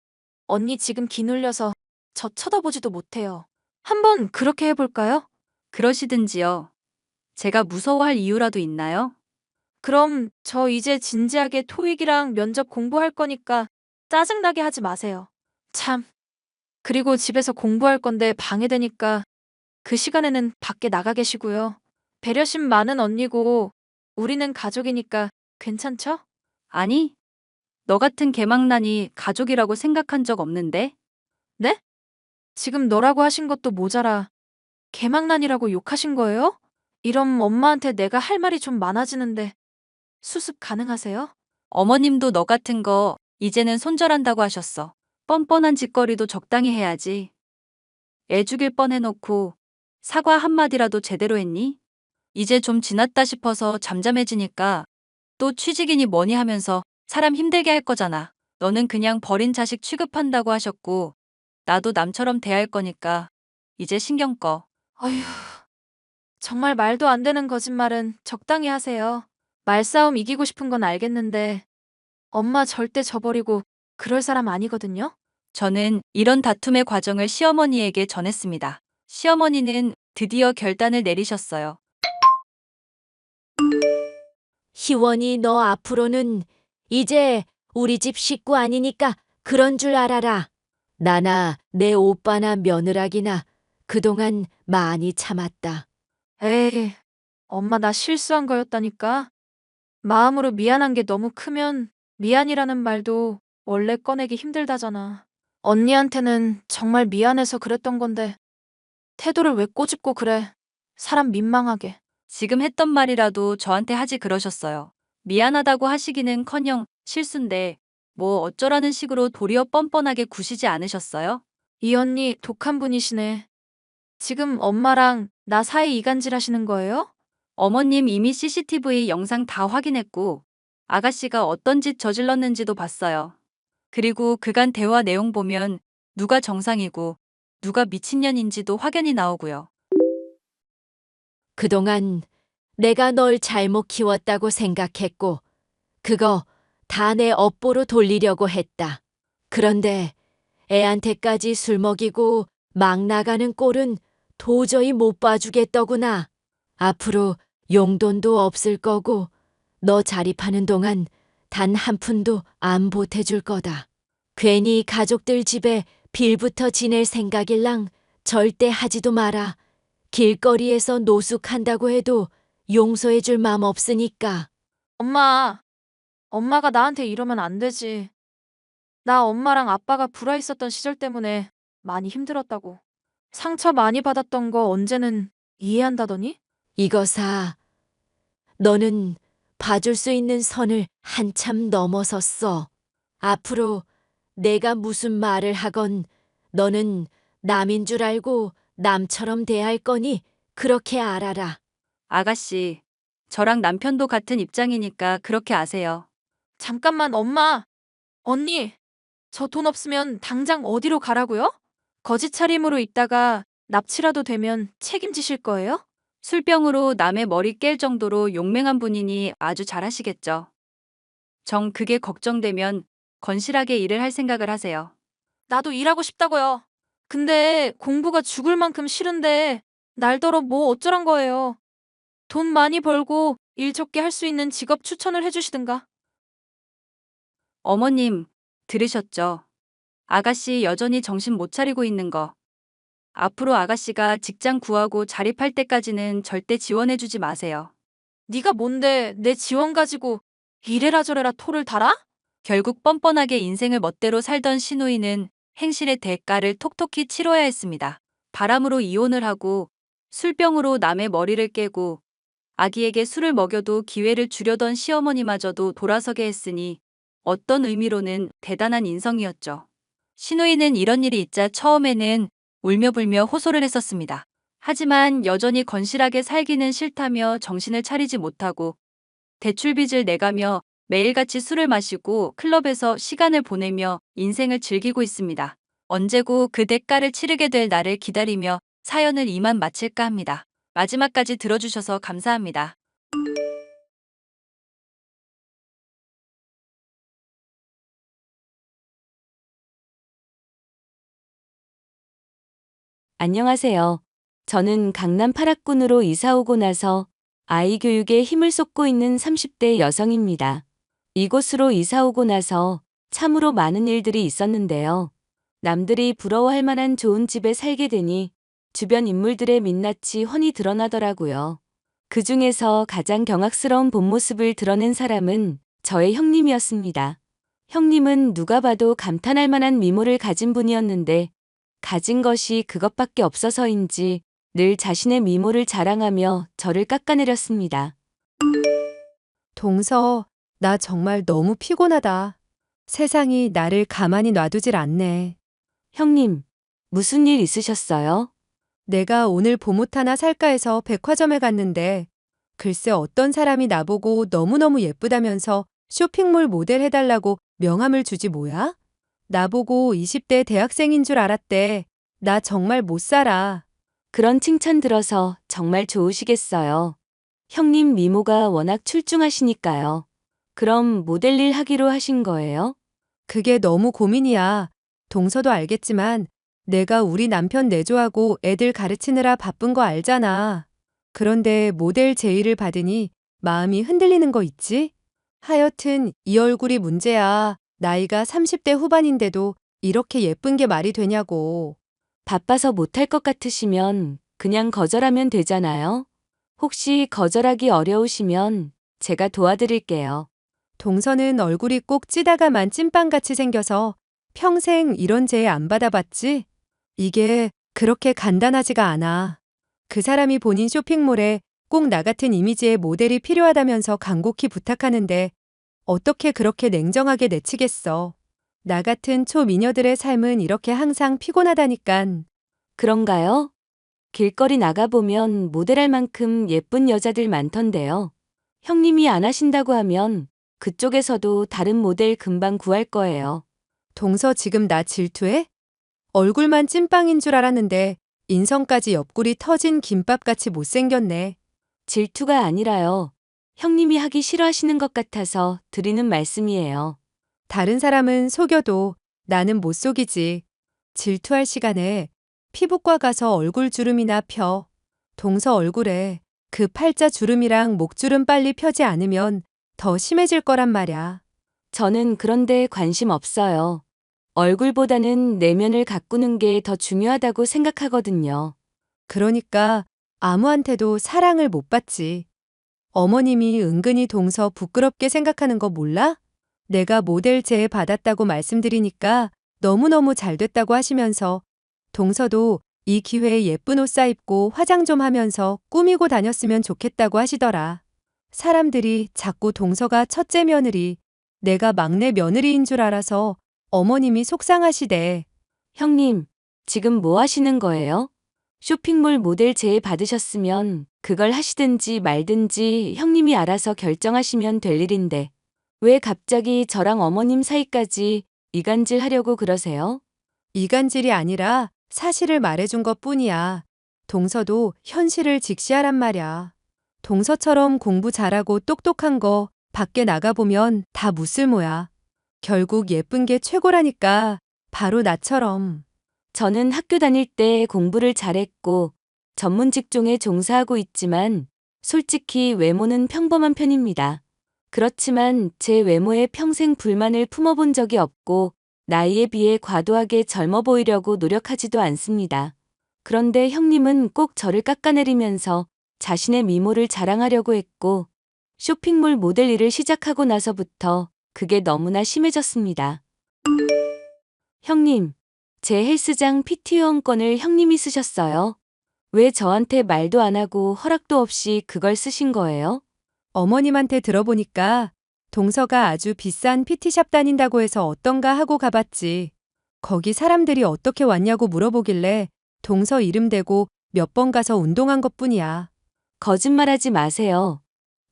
언니 지금 기눌려서 저 쳐다보지도 못해요. 한번 그렇게 해볼까요? 그러시든지요. 제가 무서워할 이유라도 있나요? 그럼 저 이제 진지하게 토익이랑 면접 공부할 거니까 짜증나게 하지 마세요. 참. 그리고 집에서 공부할 건데 방해되니까 그 시간에는 밖에 나가 계시고요. 배려심 많은 언니고 우리는 가족이니까 괜찮죠? 아니, 너 같은 개망난이 가족이라고 생각한 적 없는데? 네? 지금 너라고 하신 것도 모자라 개망난이라고 욕하신 거예요? 이럼 엄마한테 내가 할 말이 좀 많아지는데 수습 가능하세요? 어머님도 너 같은 거 이제는 손절한다고 하셨어. 뻔뻔한 짓거리도 적당히 해야지. 애 죽일 뻔해놓고 사과 한마디라도 제대로 했니? 이제 좀 지났다 싶어서 잠잠해지니까 또 취직이니 뭐니 하면서 사람 힘들게 할 거잖아. 너는 그냥 버린 자식 취급한다고 하셨고 나도 남처럼 대할 거니까 이제 신경 꺼. 어휴, 정말 말도 안 되는 거짓말은 적당히 하세요. 말싸움 이기고 싶은 건 알겠는데 엄마 절대 저버리고 그럴 사람 아니거든요? 저는 이런 다툼의 과정을 시어머니에게 전했습니다. 시어머니는 드디어 결단을 내리셨어요. 희원이 너 앞으로는 이제 우리 집 식구 아니니까 그런 줄 알아라. 나나 내 오빠나 며느라기나 그동안 많이 참았다. 에이, 엄마 나 실수한 거였다니까. 마음으로 미안한 게 너무 크면 미안이라는 말도 원래 꺼내기 힘들다잖아. 언니한테는 정말 미안해서 그랬던 건데 태도를 왜 꼬집고 그래. 사람 민망하게. 지금 했던 말이라도 저한테 하지 그러셨어요. 미안하다고 하시기는커녕 실수인데 뭐 어쩌라는 식으로 도리어 뻔뻔하게 구시지 않으셨어요? 이 언니 독한 분이시네. 지금 엄마랑 나 사이 이간질 하시는 거예요? 어머님 이미 CCTV 영상 다 확인했고 아가씨가 어떤 짓 저질렀는지도 봤어요. 그리고 그간 대화 내용 보면 누가 정상이고 누가 미친년인지도 확연히 나오고요. 그동안 내가 널 잘못 키웠다고 생각했고, 그거 다 내 업보로 돌리려고 했다. 그런데 애한테까지 술 먹이고 막 나가는 꼴은 도저히 못 봐주겠더구나. 앞으로 용돈도 없을 거고, 너 자립하는 동안 단 한 푼도 안 보태줄 거다. 괜히 가족들 집에 빌부터 지낼 생각일랑 절대 하지도 마라. 길거리에서 노숙한다고 해도 용서해줄 맘 없으니까. 엄마가 나한테 이러면 안 되지. 나 엄마랑 아빠가 불화 있었던 시절 때문에 많이 힘들었다고. 상처 많이 받았던 거 언제는 이해한다더니? 이거사, 너는 봐줄 수 있는 선을 한참 넘어섰어. 앞으로 내가 무슨 말을 하건 너는 남인 줄 알고 남처럼 대할 거니 그렇게 알아라. 아가씨, 저랑 남편도 같은 입장이니까 그렇게 아세요. 잠깐만 엄마. 언니, 저 돈 없으면 당장 어디로 가라고요? 거짓 차림으로 있다가 납치라도 되면 책임지실 거예요? 술병으로 남의 머리 깰 정도로 용맹한 분이니 아주 잘하시겠죠. 정 그게 걱정되면 건실하게 일을 할 생각을 하세요. 나도 일하고 싶다고요. 근데 공부가 죽을 만큼 싫은데 날더러 뭐 어쩌란 거예요. 돈 많이 벌고 일 적게 할 수 있는 직업 추천을 해주시든가. 어머님, 들으셨죠? 아가씨 여전히 정신 못 차리고 있는 거. 앞으로 아가씨가 직장 구하고 자립할 때까지는 절대 지원해주지 마세요. 네가 뭔데 내 지원 가지고 이래라 저래라 토를 달아? 결국 뻔뻔하게 인생을 멋대로 살던 신우이는 행실의 대가를 톡톡히 치러야 했습니다. 바람으로 이혼을 하고 술병으로 남의 머리를 깨고 아기에게 술을 먹여도 기회를 주려던 시어머니마저도 돌아서게 했으니 어떤 의미로는 대단한 인성이었죠. 신우이는 이런 일이 있자 처음에는 울며불며 호소를 했었습니다. 하지만 여전히 건실하게 살기는 싫다며 정신을 차리지 못하고 대출빚을 내가며 매일같이 술을 마시고 클럽에서 시간을 보내며 인생을 즐기고 있습니다. 언제고 그 대가를 치르게 될 날을 기다리며 사연을 이만 마칠까 합니다. 마지막까지 들어주셔서 감사합니다. 안녕하세요. 저는 강남 8학군으로 이사 오고 나서 아이 교육에 힘을 쏟고 있는 30대 여성입니다. 이곳으로 이사 오고 나서 참으로 많은 일들이 있었는데요. 남들이 부러워할 만한 좋은 집에 살게 되니 주변 인물들의 민낯이 훤히 드러나더라고요. 그 중에서 가장 경악스러운 본 모습을 드러낸 사람은 저의 형님이었습니다. 형님은 누가 봐도 감탄할 만한 미모를 가진 분이었는데 가진 것이 그것밖에 없어서인지 늘 자신의 미모를 자랑하며 저를 깎아내렸습니다. 동서, 나 정말 너무 피곤하다. 세상이 나를 가만히 놔두질 않네. 형님, 무슨 일 있으셨어요? 내가 오늘 봄옷 하나 살까 해서 백화점에 갔는데 글쎄 어떤 사람이 나보고 너무너무 예쁘다면서 쇼핑몰 모델 해달라고 명함을 주지 뭐야? 나보고 20대 대학생인 줄 알았대. 나 정말 못 살아. 그런 칭찬 들어서 정말 좋으시겠어요. 형님 미모가 워낙 출중하시니까요. 그럼 모델 일 하기로 하신 거예요? 그게 너무 고민이야. 동서도 알겠지만 내가 우리 남편 내조하고 애들 가르치느라 바쁜 거 알잖아. 그런데 모델 제의를 받으니 마음이 흔들리는 거 있지? 하여튼 이 얼굴이 문제야. 나이가 30대 후반인데도 이렇게 예쁜 게 말이 되냐고. 바빠서 못할 것 같으시면 그냥 거절하면 되잖아요. 혹시 거절하기 어려우시면 제가 도와드릴게요. 동서는 얼굴이 꼭 찌다가만 찐빵같이 생겨서 평생 이런 재회 안 받아봤지? 이게 그렇게 간단하지가 않아. 그 사람이 본인 쇼핑몰에 꼭 나 같은 이미지의 모델이 필요하다면서 간곡히 부탁하는데 어떻게 그렇게 냉정하게 내치겠어. 나 같은 초미녀들의 삶은 이렇게 항상 피곤하다니깐. 그런가요? 길거리 나가보면 모델할 만큼 예쁜 여자들 많던데요. 형님이 안 하신다고 하면 그쪽에서도 다른 모델 금방 구할 거예요. 동서 지금 나 질투해? 얼굴만 찐빵인 줄 알았는데 인성까지 옆구리 터진 김밥같이 못생겼네. 질투가 아니라요. 형님이 하기 싫어하시는 것 같아서 드리는 말씀이에요. 다른 사람은 속여도 나는 못 속이지. 질투할 시간에 피부과 가서 얼굴 주름이나 펴. 동서 얼굴에 그 팔자 주름이랑 목주름 빨리 펴지 않으면 더 심해질 거란 말야. 저는 그런데 관심 없어요. 얼굴보다는 내면을 가꾸는 게 더 중요하다고 생각하거든요. 그러니까 아무한테도 사랑을 못 받지. 어머님이 은근히 동서 부끄럽게 생각하는 거 몰라? 내가 모델 제의 받았다고 말씀드리니까 너무너무 잘 됐다고 하시면서 동서도 이 기회에 예쁜 옷 사입고 화장 좀 하면서 꾸미고 다녔으면 좋겠다고 하시더라. 사람들이 자꾸 동서가 첫째 며느리, 내가 막내 며느리인 줄 알아서 어머님이 속상하시대. 형님, 지금 뭐 하시는 거예요? 쇼핑몰 모델 제의 받으셨으면 그걸 하시든지 말든지 형님이 알아서 결정하시면 될 일인데 왜 갑자기 저랑 어머님 사이까지 이간질 하려고 그러세요? 이간질이 아니라 사실을 말해준 것 뿐이야. 동서도 현실을 직시하란 말야. 동서처럼 공부 잘하고 똑똑한 거 밖에 나가보면 다 무쓸모야. 결국 예쁜 게 최고라니까. 바로 나처럼. 저는 학교 다닐 때 공부를 잘했고 전문 직종에 종사하고 있지만 솔직히 외모는 평범한 편입니다. 그렇지만 제 외모에 평생 불만을 품어본 적이 없고 나이에 비해 과도하게 젊어 보이려고 노력하지도 않습니다. 그런데 형님은 꼭 저를 깎아내리면서 자신의 미모를 자랑하려고 했고 쇼핑몰 모델 일을 시작하고 나서부터 그게 너무나 심해졌습니다. 형님, 제 헬스장 PT 회원권을 형님이 쓰셨어요. 왜 저한테 말도 안 하고 허락도 없이 그걸 쓰신 거예요? 어머님한테 들어보니까 동서가 아주 비싼 PT샵 다닌다고 해서 어떤가 하고 가봤지. 거기 사람들이 어떻게 왔냐고 물어보길래 동서 이름 대고 몇 번 가서 운동한 것뿐이야. 거짓말하지 마세요.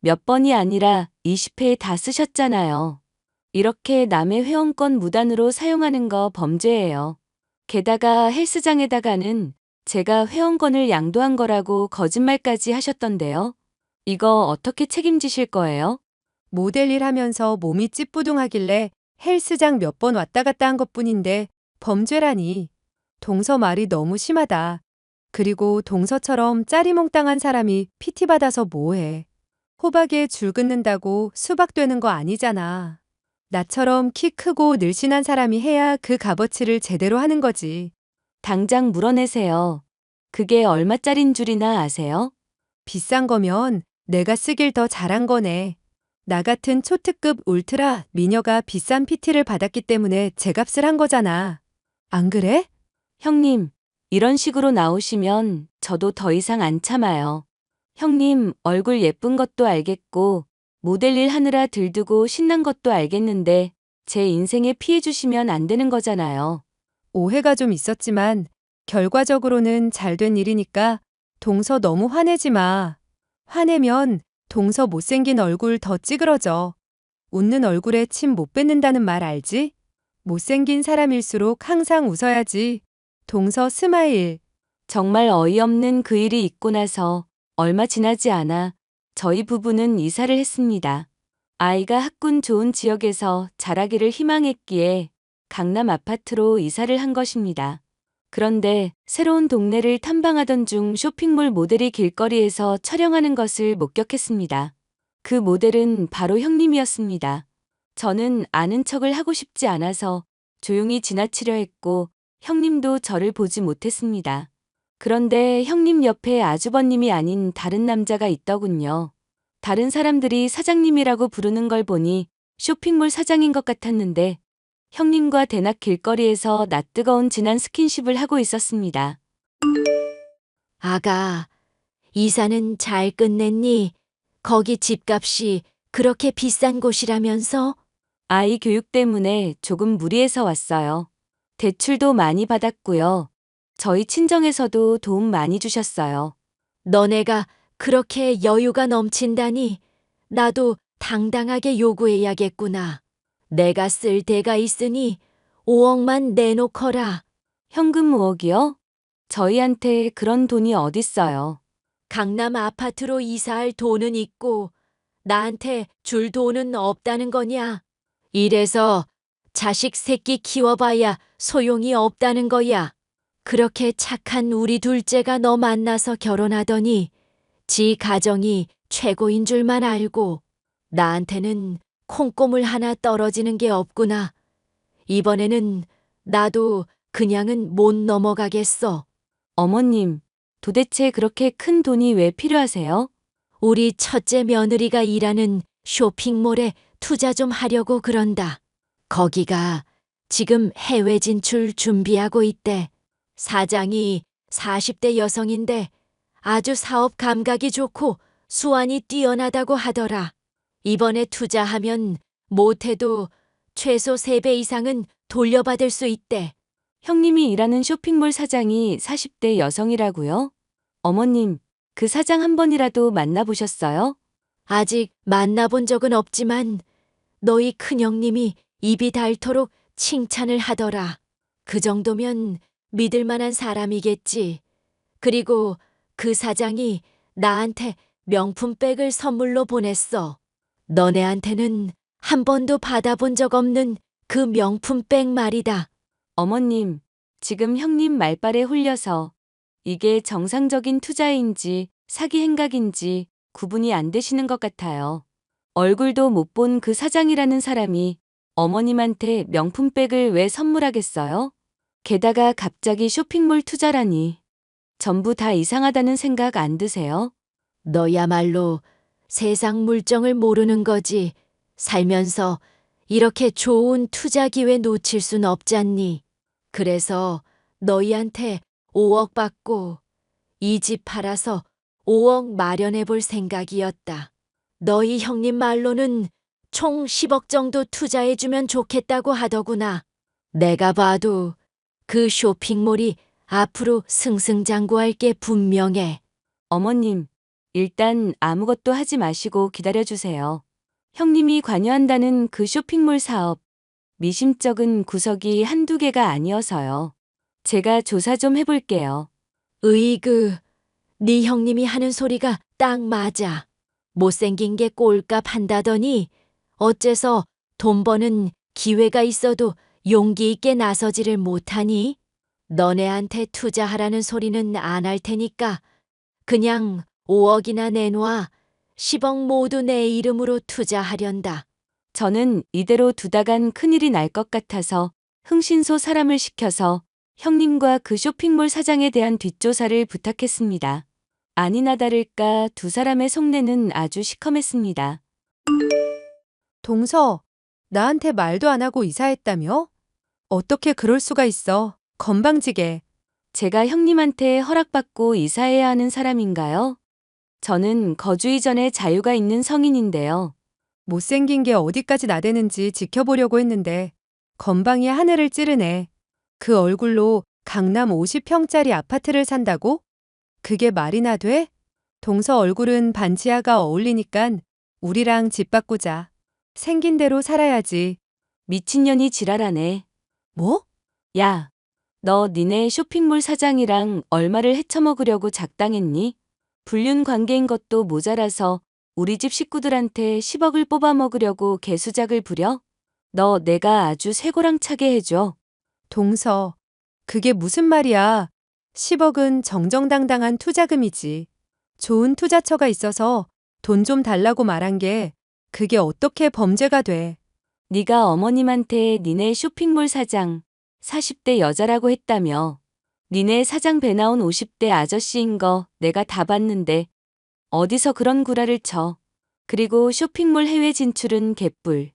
몇 번이 아니라 20회 다 쓰셨잖아요. 이렇게 남의 회원권 무단으로 사용하는 거 범죄예요. 게다가 헬스장에다가는 제가 회원권을 양도한 거라고 거짓말까지 하셨던데요. 이거 어떻게 책임지실 거예요? 모델 일 하면서 몸이 찌뿌둥하길래 헬스장 몇 번 왔다 갔다 한 것뿐인데 범죄라니. 동서 말이 너무 심하다. 그리고 동서처럼 짜리몽땅한 사람이 PT 받아서 뭐해. 호박에 줄 긋는다고 수박 되는 거 아니잖아. 나처럼 키 크고 늘씬한 사람이 해야 그 값어치를 제대로 하는 거지. 당장 물어내세요. 그게 얼마짜린 줄이나 아세요? 비싼 거면 내가 쓰길 더 잘한 거네. 나 같은 초특급 울트라 미녀가 비싼 PT를 받았기 때문에 제 값을 한 거잖아. 안 그래? 형님, 이런 식으로 나오시면 저도 더 이상 안 참아요. 형님, 얼굴 예쁜 것도 알겠고, 모델 일 하느라 들뜨고 신난 것도 알겠는데, 제 인생에 피해 주시면 안 되는 거잖아요. 오해가 좀 있었지만 결과적으로는 잘 된 일이니까 동서 너무 화내지 마. 화내면 동서 못생긴 얼굴 더 찌그러져. 웃는 얼굴에 침 못 뱉는다는 말 알지? 못생긴 사람일수록 항상 웃어야지. 동서 스마일. 정말 어이없는 그 일이 있고 나서 얼마 지나지 않아 저희 부부는 이사를 했습니다. 아이가 학군 좋은 지역에서 자라기를 희망했기에 강남 아파트로 이사를 한 것입니다. 그런데 새로운 동네를 탐방하던 중 쇼핑몰 모델이 길거리에서 촬영하는 것을 목격했습니다. 그 모델은 바로 형님이었습니다. 저는 아는 척을 하고 싶지 않아서 조용히 지나치려 했고 형님도 저를 보지 못했습니다. 그런데 형님 옆에 아주버님이 아닌 다른 남자가 있더군요. 다른 사람들이 사장님이라고 부르는 걸 보니 쇼핑몰 사장인 것 같았는데 형님과 대낮 길거리에서 낯뜨거운 진한 스킨십을 하고 있었습니다. 아가, 이사는 잘 끝냈니? 거기 집값이 그렇게 비싼 곳이라면서? 아이 교육 때문에 조금 무리해서 왔어요. 대출도 많이 받았고요. 저희 친정에서도 도움 많이 주셨어요. 너네가 그렇게 여유가 넘친다니 나도 당당하게 요구해야겠구나. 내가 쓸 데가 있으니 5억만 내놓거라. 현금 5억이요? 저희한테 그런 돈이 어딨어요. 강남 아파트로 이사할 돈은 있고 나한테 줄 돈은 없다는 거냐? 이래서 자식 새끼 키워봐야 소용이 없다는 거야. 그렇게 착한 우리 둘째가 너 만나서 결혼하더니 지 가정이 최고인 줄만 알고 나한테는 콩고물 하나 떨어지는 게 없구나. 이번에는 나도 그냥은 못 넘어가겠어. 어머님, 도대체 그렇게 큰 돈이 왜 필요하세요? 우리 첫째 며느리가 일하는 쇼핑몰에 투자 좀 하려고 그런다. 거기가 지금 해외 진출 준비하고 있대. 사장이 40대 여성인데 아주 사업 감각이 좋고 수완이 뛰어나다고 하더라. 이번에 투자하면 못해도 최소 3배 이상은 돌려받을 수 있대. 형님이 일하는 쇼핑몰 사장이 40대 여성이라고요? 어머님, 그 사장 한 번이라도 만나보셨어요? 아직 만나본 적은 없지만 너희 큰형님이 입이 닳도록 칭찬을 하더라. 그 정도면 믿을 만한 사람이겠지. 그리고 그 사장이 나한테 명품백을 선물로 보냈어. 너네한테는 한 번도 받아본 적 없는 그 명품백 말이다. 어머님, 지금 형님 말발에 홀려서 이게 정상적인 투자인지 사기 행각인지 구분이 안 되시는 것 같아요. 얼굴도 못 본 그 사장이라는 사람이 어머님한테 명품백을 왜 선물하겠어요? 게다가 갑자기 쇼핑몰 투자라니. 전부 다 이상하다는 생각 안 드세요? 너야말로 세상 물정을 모르는 거지. 살면서 이렇게 좋은 투자 기회 놓칠 순 없잖니. 그래서 너희한테 5억 받고 이 집 팔아서 5억 마련해 볼 생각이었다. 너희 형님 말로는 총 10억 정도 투자해 주면 좋겠다고 하더구나. 내가 봐도 그 쇼핑몰이 앞으로 승승장구할 게 분명해. 어머님, 일단 아무것도 하지 마시고 기다려주세요. 형님이 관여한다는 그 쇼핑몰 사업, 미심쩍은 구석이 한두 개가 아니어서요. 제가 조사 좀 해볼게요. 으이그, 네 형님이 하는 소리가 딱 맞아. 못생긴 게 꼴값 한다더니 어째서 돈 버는 기회가 있어도 용기 있게 나서지를 못하니? 너네한테 투자하라는 소리는 안 할 테니까 그냥 5억이나 내놔. 10억 모두 내 이름으로 투자하련다. 저는 이대로 두다간 큰일이 날 것 같아서 흥신소 사람을 시켜서 형님과 그 쇼핑몰 사장에 대한 뒷조사를 부탁했습니다. 아니나 다를까 두 사람의 속내는 아주 시커맸습니다. 동서, 나한테 말도 안 하고 이사했다며? 어떻게 그럴 수가 있어? 건방지게. 제가 형님한테 허락받고 이사해야 하는 사람인가요? 저는 거주 이전에 자유가 있는 성인인데요. 못생긴 게 어디까지 나대는지 지켜보려고 했는데 건방이 하늘을 찌르네. 그 얼굴로 강남 50평짜리 아파트를 산다고? 그게 말이나 돼? 동서 얼굴은 반지하가 어울리니깐 우리랑 집 바꾸자. 생긴 대로 살아야지. 미친년이 지랄하네. 뭐? 야, 너 니네 쇼핑몰 사장이랑 얼마를 헤쳐먹으려고 작당했니? 불륜 관계인 것도 모자라서 우리 집 식구들한테 10억을 뽑아먹으려고 개수작을 부려? 너 내가 아주 쇠고랑차게 해줘. 동서, 그게 무슨 말이야. 10억은 정정당당한 투자금이지. 좋은 투자처가 있어서 돈 좀 달라고 말한 게 그게 어떻게 범죄가 돼. 네가 어머님한테 니네 쇼핑몰 사장 40대 여자라고 했다며. 니네 사장 배 나온 50대 아저씨인 거 내가 다 봤는데 어디서 그런 구라를 쳐. 그리고 쇼핑몰 해외 진출은 개뿔.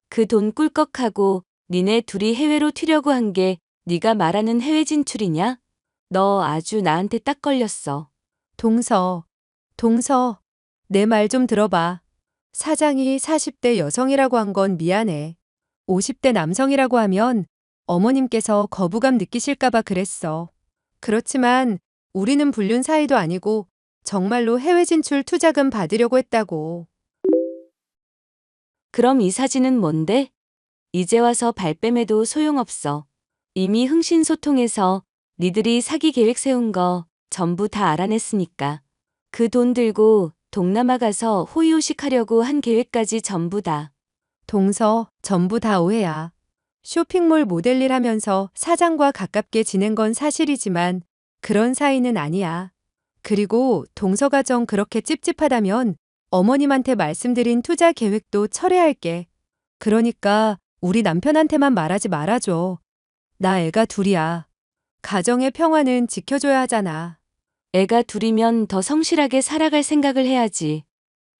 그 돈 꿀꺽하고 니네 둘이 해외로 튀려고 한 게 네가 말하는 해외 진출이냐? 너 아주 나한테 딱 걸렸어. 동서, 내 말 좀 들어봐. 사장이 40대 여성이라고 한 건 미안해. 50대 남성이라고 하면 어머님께서 거부감 느끼실까봐 그랬어. 그렇지만 우리는 불륜 사이도 아니고 정말로 해외 진출 투자금 받으려고 했다고. 그럼 이 사진은 뭔데? 이제 와서 발뺌해도 소용없어. 이미 흥신소통해서 니들이 사기 계획 세운 거 전부 다 알아냈으니까. 그 돈 들고 동남아 가서 호의호식 하려고 한 계획까지 전부 다. 동서, 전부 다 오해야. 쇼핑몰 모델 일 하면서 사장과 가깝게 지낸 건 사실이지만 그런 사이는 아니야. 그리고 동서 가정 그렇게 찝찝하다면 어머님한테 말씀드린 투자 계획도 철회할게. 그러니까 우리 남편한테만 말하지 말아줘. 나 애가 둘이야. 가정의 평화는 지켜줘야 하잖아. 애가 둘이면 더 성실하게 살아갈 생각을 해야지.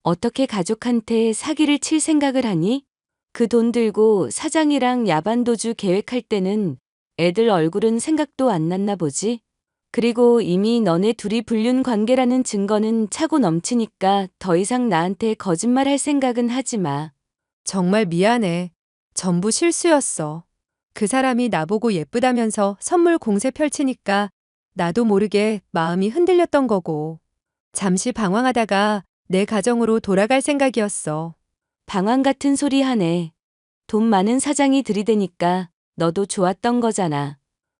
어떻게 가족한테 사기를 칠 생각을 하니? 그 돈 들고 사장이랑 야반도주 계획할 때는 애들 얼굴은 생각도 안 났나 보지? 그리고 이미 너네 둘이 불륜 관계라는 증거는 차고 넘치니까 더 이상 나한테 거짓말할 생각은 하지 마. 정말 미안해. 전부 실수였어. 그 사람이 나보고 예쁘다면서 선물 공세 펼치니까 나도 모르게 마음이 흔들렸던 거고. 잠시 방황하다가 내 가정으로 돌아갈 생각이었어. 방황 같은 소리 하네. 돈 많은 사장이 들이대니까 너도 좋았던 거잖아.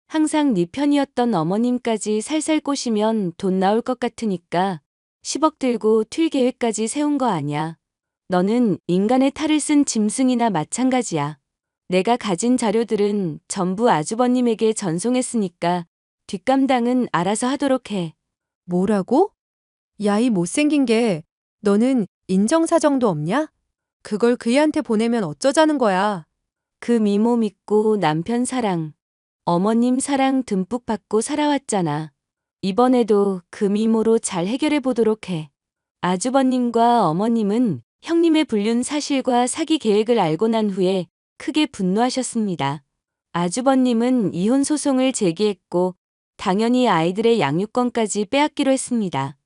항상 네 편이었던 어머님까지 살살 꼬시면 돈 나올 것 같으니까 10억 들고 튈 계획까지 세운 거 아냐. 너는 인간의 탈을 쓴 짐승이나 마찬가지야. 내가 가진 자료들은 전부 아주버님에게 전송했으니까 뒷감당은 알아서 하도록 해. 뭐라고? 야, 이 못생긴 게 너는 인정사정도 없냐? 그걸 그이한테 보내면 어쩌자는 거야. 그 미모 믿고 남편 사랑, 어머님 사랑 듬뿍 받고 살아왔잖아. 이번에도 그 미모로 잘 해결해 보도록 해. 아주버님과 어머님은 형님의 불륜 사실과 사기 계획을 알고 난 후에 크게 분노하셨습니다. 아주버님은 이혼 소송을 제기했고 당연히 아이들의 양육권까지 빼앗기로 했습니다.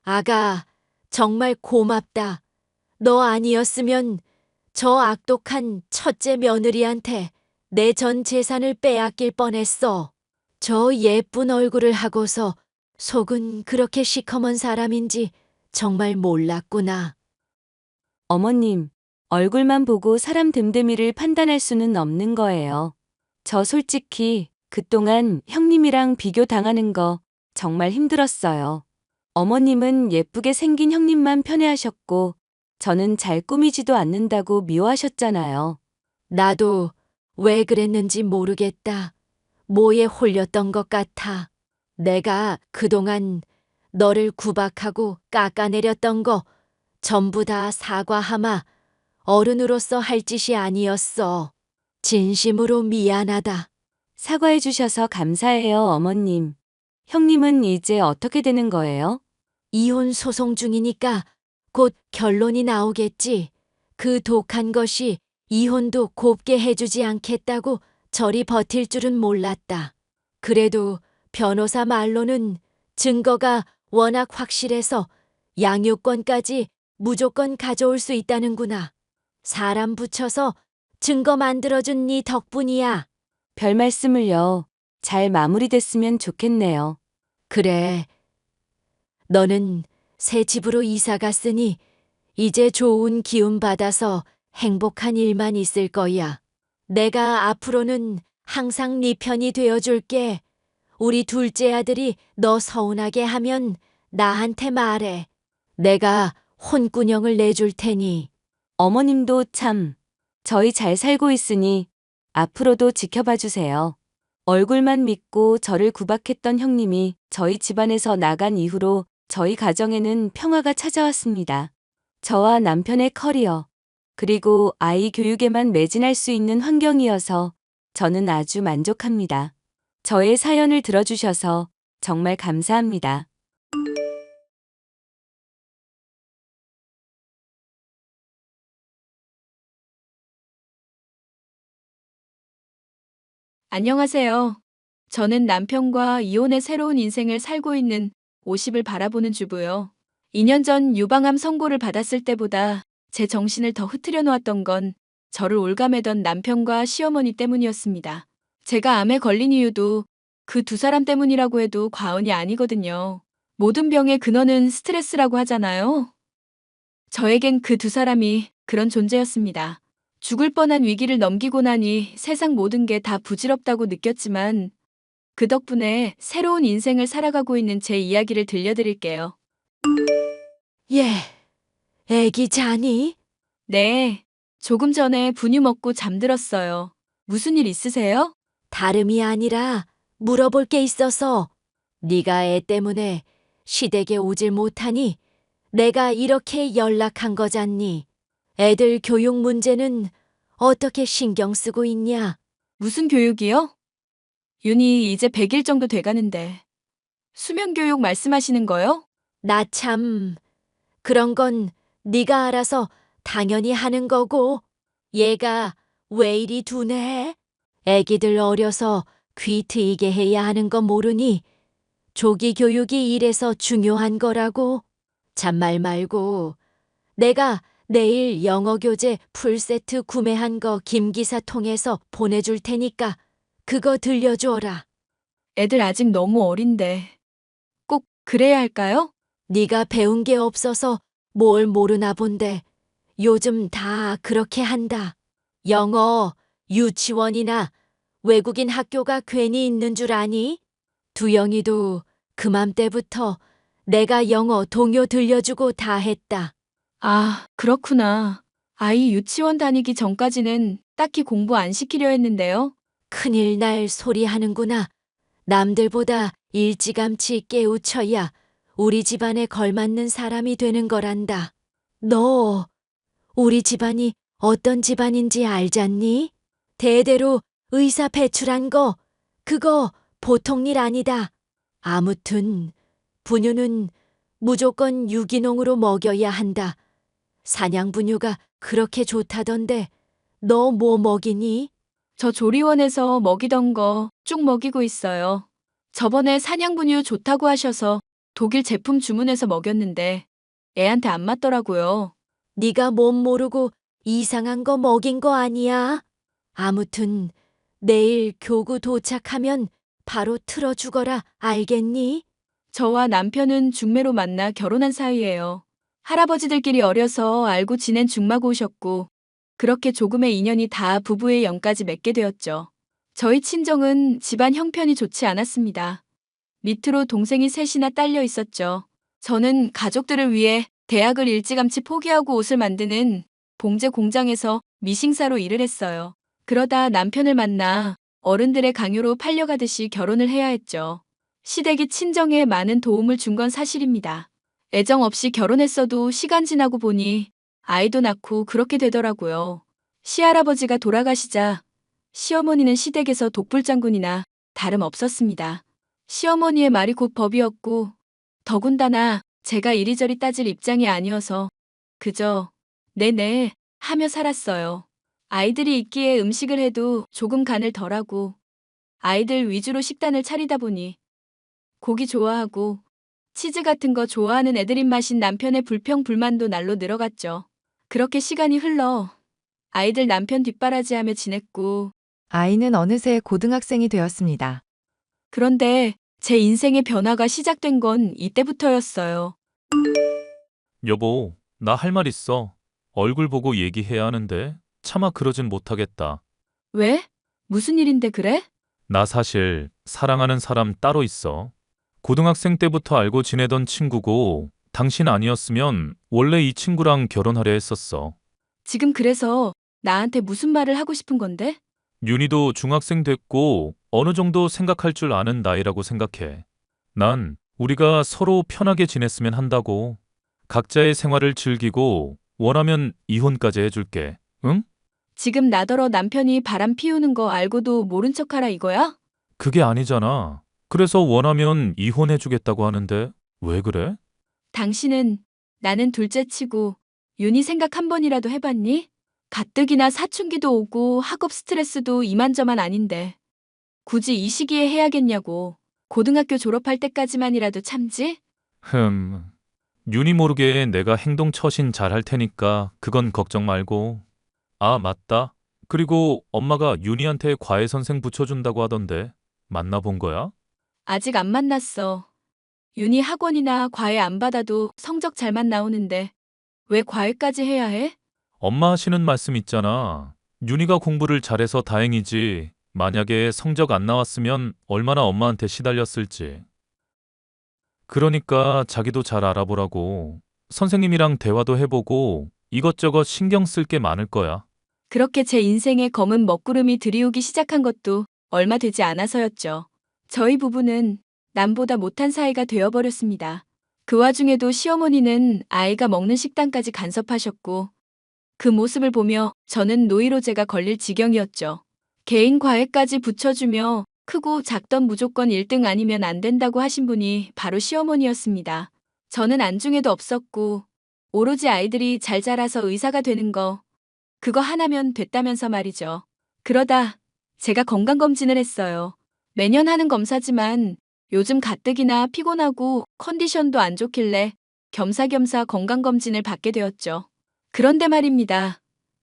아가, 정말 고맙다. 너 아니었으면 저 악독한 첫째 며느리한테 내 전 재산을 빼앗길 뻔했어. 저 예쁜 얼굴을 하고서 속은 그렇게 시커먼 사람인지 정말 몰랐구나. 어머님, 얼굴만 보고 사람 됨됨이를 판단할 수는 없는 거예요. 저 솔직히 그동안 형님이랑 비교당하는 거 정말 힘들었어요. 어머님은 예쁘게 생긴 형님만 편애하셨고 저는 잘 꾸미지도 않는다고 미워하셨잖아요. 나도 왜 그랬는지 모르겠다. 뭐에 홀렸던 것 같아. 내가 그동안 너를 구박하고 깎아내렸던 거 전부 다 사과하마. 어른으로서 할 짓이 아니었어. 진심으로 미안하다. 사과해 주셔서 감사해요, 어머님. 형님은 이제 어떻게 되는 거예요? 이혼 소송 중이니까 곧 결론이 나오겠지. 그 독한 것이 이혼도 곱게 해주지 않겠다고 저리 버틸 줄은 몰랐다. 그래도 변호사 말로는 증거가 워낙 확실해서 양육권까지 무조건 가져올 수 있다는구나. 사람 붙여서 증거 만들어준 네 덕분이야. 별 말씀을요. 잘 마무리됐으면 좋겠네요. 그래. 너는 새 집으로 이사 갔으니 이제 좋은 기운 받아서 행복한 일만 있을 거야. 내가 앞으로는 항상 네 편이 되어줄게. 우리 둘째 아들이 너 서운하게 하면 나한테 말해. 내가 혼꾸녕을 내줄 테니. 어머님도 참, 저희 잘 살고 있으니 앞으로도 지켜봐 주세요. 얼굴만 믿고 저를 구박했던 형님이 저희 집안에서 나간 이후로 저희 가정에는 평화가 찾아왔습니다. 저와 남편의 커리어, 그리고 아이 교육에만 매진할 수 있는 환경이어서 저는 아주 만족합니다. 저의 사연을 들어주셔서 정말 감사합니다. 안녕하세요. 저는 남편과 이혼의 새로운 인생을 살고 있는 50을 바라보는 주부요. 2년 전 유방암 선고를 받았을 때보다 제 정신을 더 흐트려 놓았던 건 저를 올가매던 남편과 시어머니 때문이었습니다. 제가 암에 걸린 이유도 그 두 사람 때문이라고 해도 과언이 아니거든요. 모든 병의 근원은 스트레스라고 하잖아요. 저에겐 그 두 사람이 그런 존재였습니다. 죽을 뻔한 위기를 넘기고 나니 세상 모든 게 다 부질없다고 느꼈지만 그 덕분에 새로운 인생을 살아가고 있는 제 이야기를 들려드릴게요. 예, 애기 자니? 네, 조금 전에 분유 먹고 잠들었어요. 무슨 일 있으세요? 다름이 아니라 물어볼 게 있어서 네가 애 때문에 시댁에 오질 못하니 내가 이렇게 연락한 거잖니. 애들 교육 문제는 어떻게 신경 쓰고 있냐? 무슨 교육이요? 윤희 이제 100일 정도 돼가는데. 수면 교육 말씀하시는 거요? 나 참, 그런 건 네가 알아서 당연히 하는 거고 얘가 왜 이리 둔해? 애기들 어려서 귀 트이게 해야 하는 거 모르니 조기 교육이 이래서 중요한 거라고. 잔말 말고 내가 내일 영어 교재 풀세트 구매한 거 김기사 통해서 보내줄 테니까 그거 들려줘라. 애들 아직 너무 어린데. 꼭 그래야 할까요? 네가 배운 게 없어서 뭘 모르나 본데 요즘 다 그렇게 한다. 영어 유치원이나 외국인 학교가 괜히 있는 줄 아니? 두영이도 그맘때부터 내가 영어 동요 들려주고 다 했다. 아, 그렇구나. 아이 유치원 다니기 전까지는 딱히 공부 안 시키려 했는데요. 큰일 날 소리 하는구나. 남들보다 일찌감치 깨우쳐야 우리 집안에 걸맞는 사람이 되는 거란다. 너 우리 집안이 어떤 집안인지 알잖니? 대대로 의사 배출한 거 그거 보통 일 아니다. 아무튼 분유는 무조건 유기농으로 먹여야 한다. 사냥 분유가 그렇게 좋다던데 너 뭐 먹이니? 저 조리원에서 먹이던 거 쭉 먹이고 있어요. 저번에 사냥분유 좋다고 하셔서 독일 제품 주문해서 먹였는데 애한테 안 맞더라고요. 네가 몸 모르고 이상한 거 먹인 거 아니야? 아무튼 내일 교구 도착하면 바로 틀어주거라 알겠니? 저와 남편은 중매로 만나 결혼한 사이예요. 할아버지들끼리 어려서 알고 지낸 중마고우셨고 그렇게 조금의 인연이 다 부부의 연까지 맺게 되었죠. 저희 친정은 집안 형편이 좋지 않았습니다. 밑으로 동생이 셋이나 딸려 있었죠. 저는 가족들을 위해 대학을 일찌감치 포기하고 옷을 만드는 봉제 공장에서 미싱사로 일을 했어요. 그러다 남편을 만나 어른들의 강요로 팔려가듯이 결혼을 해야 했죠. 시댁이 친정에 많은 도움을 준 건 사실입니다. 애정 없이 결혼했어도 시간 지나고 보니 아이도 낳고 그렇게 되더라고요. 시할아버지가 돌아가시자 시어머니는 시댁에서 독불장군이나 다름없었습니다. 시어머니의 말이 곧 법이었고 더군다나 제가 이리저리 따질 입장이 아니어서 그저 네네 하며 살았어요. 아이들이 있기에 음식을 해도 조금 간을 덜하고 아이들 위주로 식단을 차리다 보니 고기 좋아하고 치즈 같은 거 좋아하는 애들 입맛인 남편의 불평불만도 날로 늘어갔죠. 그렇게 시간이 흘러 아이들 남편 뒷바라지하며 지냈고 아이는 어느새 고등학생이 되었습니다. 그런데 제 인생의 변화가 시작된 건 이때부터였어요. 여보, 나 할 말 있어. 얼굴 보고 얘기해야 하는데 차마 그러진 못하겠다. 왜? 무슨 일인데 그래? 나 사실 사랑하는 사람 따로 있어. 고등학생 때부터 알고 지내던 친구고 당신 아니었으면 원래 이 친구랑 결혼하려 했었어. 지금 그래서 나한테 무슨 말을 하고 싶은 건데? 윤희도 중학생 됐고 어느 정도 생각할 줄 아는 나이라고 생각해. 난 우리가 서로 편하게 지냈으면 한다고. 각자의 생활을 즐기고 원하면 이혼까지 해줄게. 응? 지금 나더러 남편이 바람 피우는 거 알고도 모른 척하라 이거야? 그게 아니잖아. 그래서 원하면 이혼해주겠다고 하는데 왜 그래? 당신은 나는 둘째치고 윤희 생각 한 번이라도 해봤니? 가뜩이나 사춘기도 오고 학업 스트레스도 이만저만 아닌데 굳이 이 시기에 해야겠냐고. 고등학교 졸업할 때까지만이라도 참지? 윤이 모르게 내가 행동 처신 잘 할 테니까 그건 걱정 말고. 아, 맞다. 그리고 엄마가 윤희한테 과외 선생 붙여준다고 하던데 만나본 거야? 아직 안 만났어. 윤희 학원이나 과외 안 받아도 성적 잘만 나오는데 왜 과외까지 해야 해? 엄마 하시는 말씀 있잖아. 윤희가 공부를 잘해서 다행이지. 만약에 성적 안 나왔으면 얼마나 엄마한테 시달렸을지. 그러니까 자기도 잘 알아보라고. 선생님이랑 대화도 해보고 이것저것 신경 쓸 게 많을 거야. 그렇게 제 인생에 검은 먹구름이 들이오기 시작한 것도 얼마 되지 않아서였죠. 저희 부부는 남보다 못한 사이가 되어버렸습니다. 그 와중에도 시어머니는 아이가 먹는 식단까지 간섭하셨고 그 모습을 보며 저는 노이로제가 걸릴 지경이었죠. 개인 과외까지 붙여주며 크고 작던 무조건 1등 아니면 안 된다고 하신 분이 바로 시어머니였습니다. 저는 안중에도 없었고 오로지 아이들이 잘 자라서 의사가 되는 거 그거 하나면 됐다면서 말이죠. 그러다 제가 건강검진을 했어요. 매년 하는 검사지만 요즘 가뜩이나 피곤하고 컨디션도 안 좋길래 겸사겸사 건강검진을 받게 되었죠. 그런데 말입니다.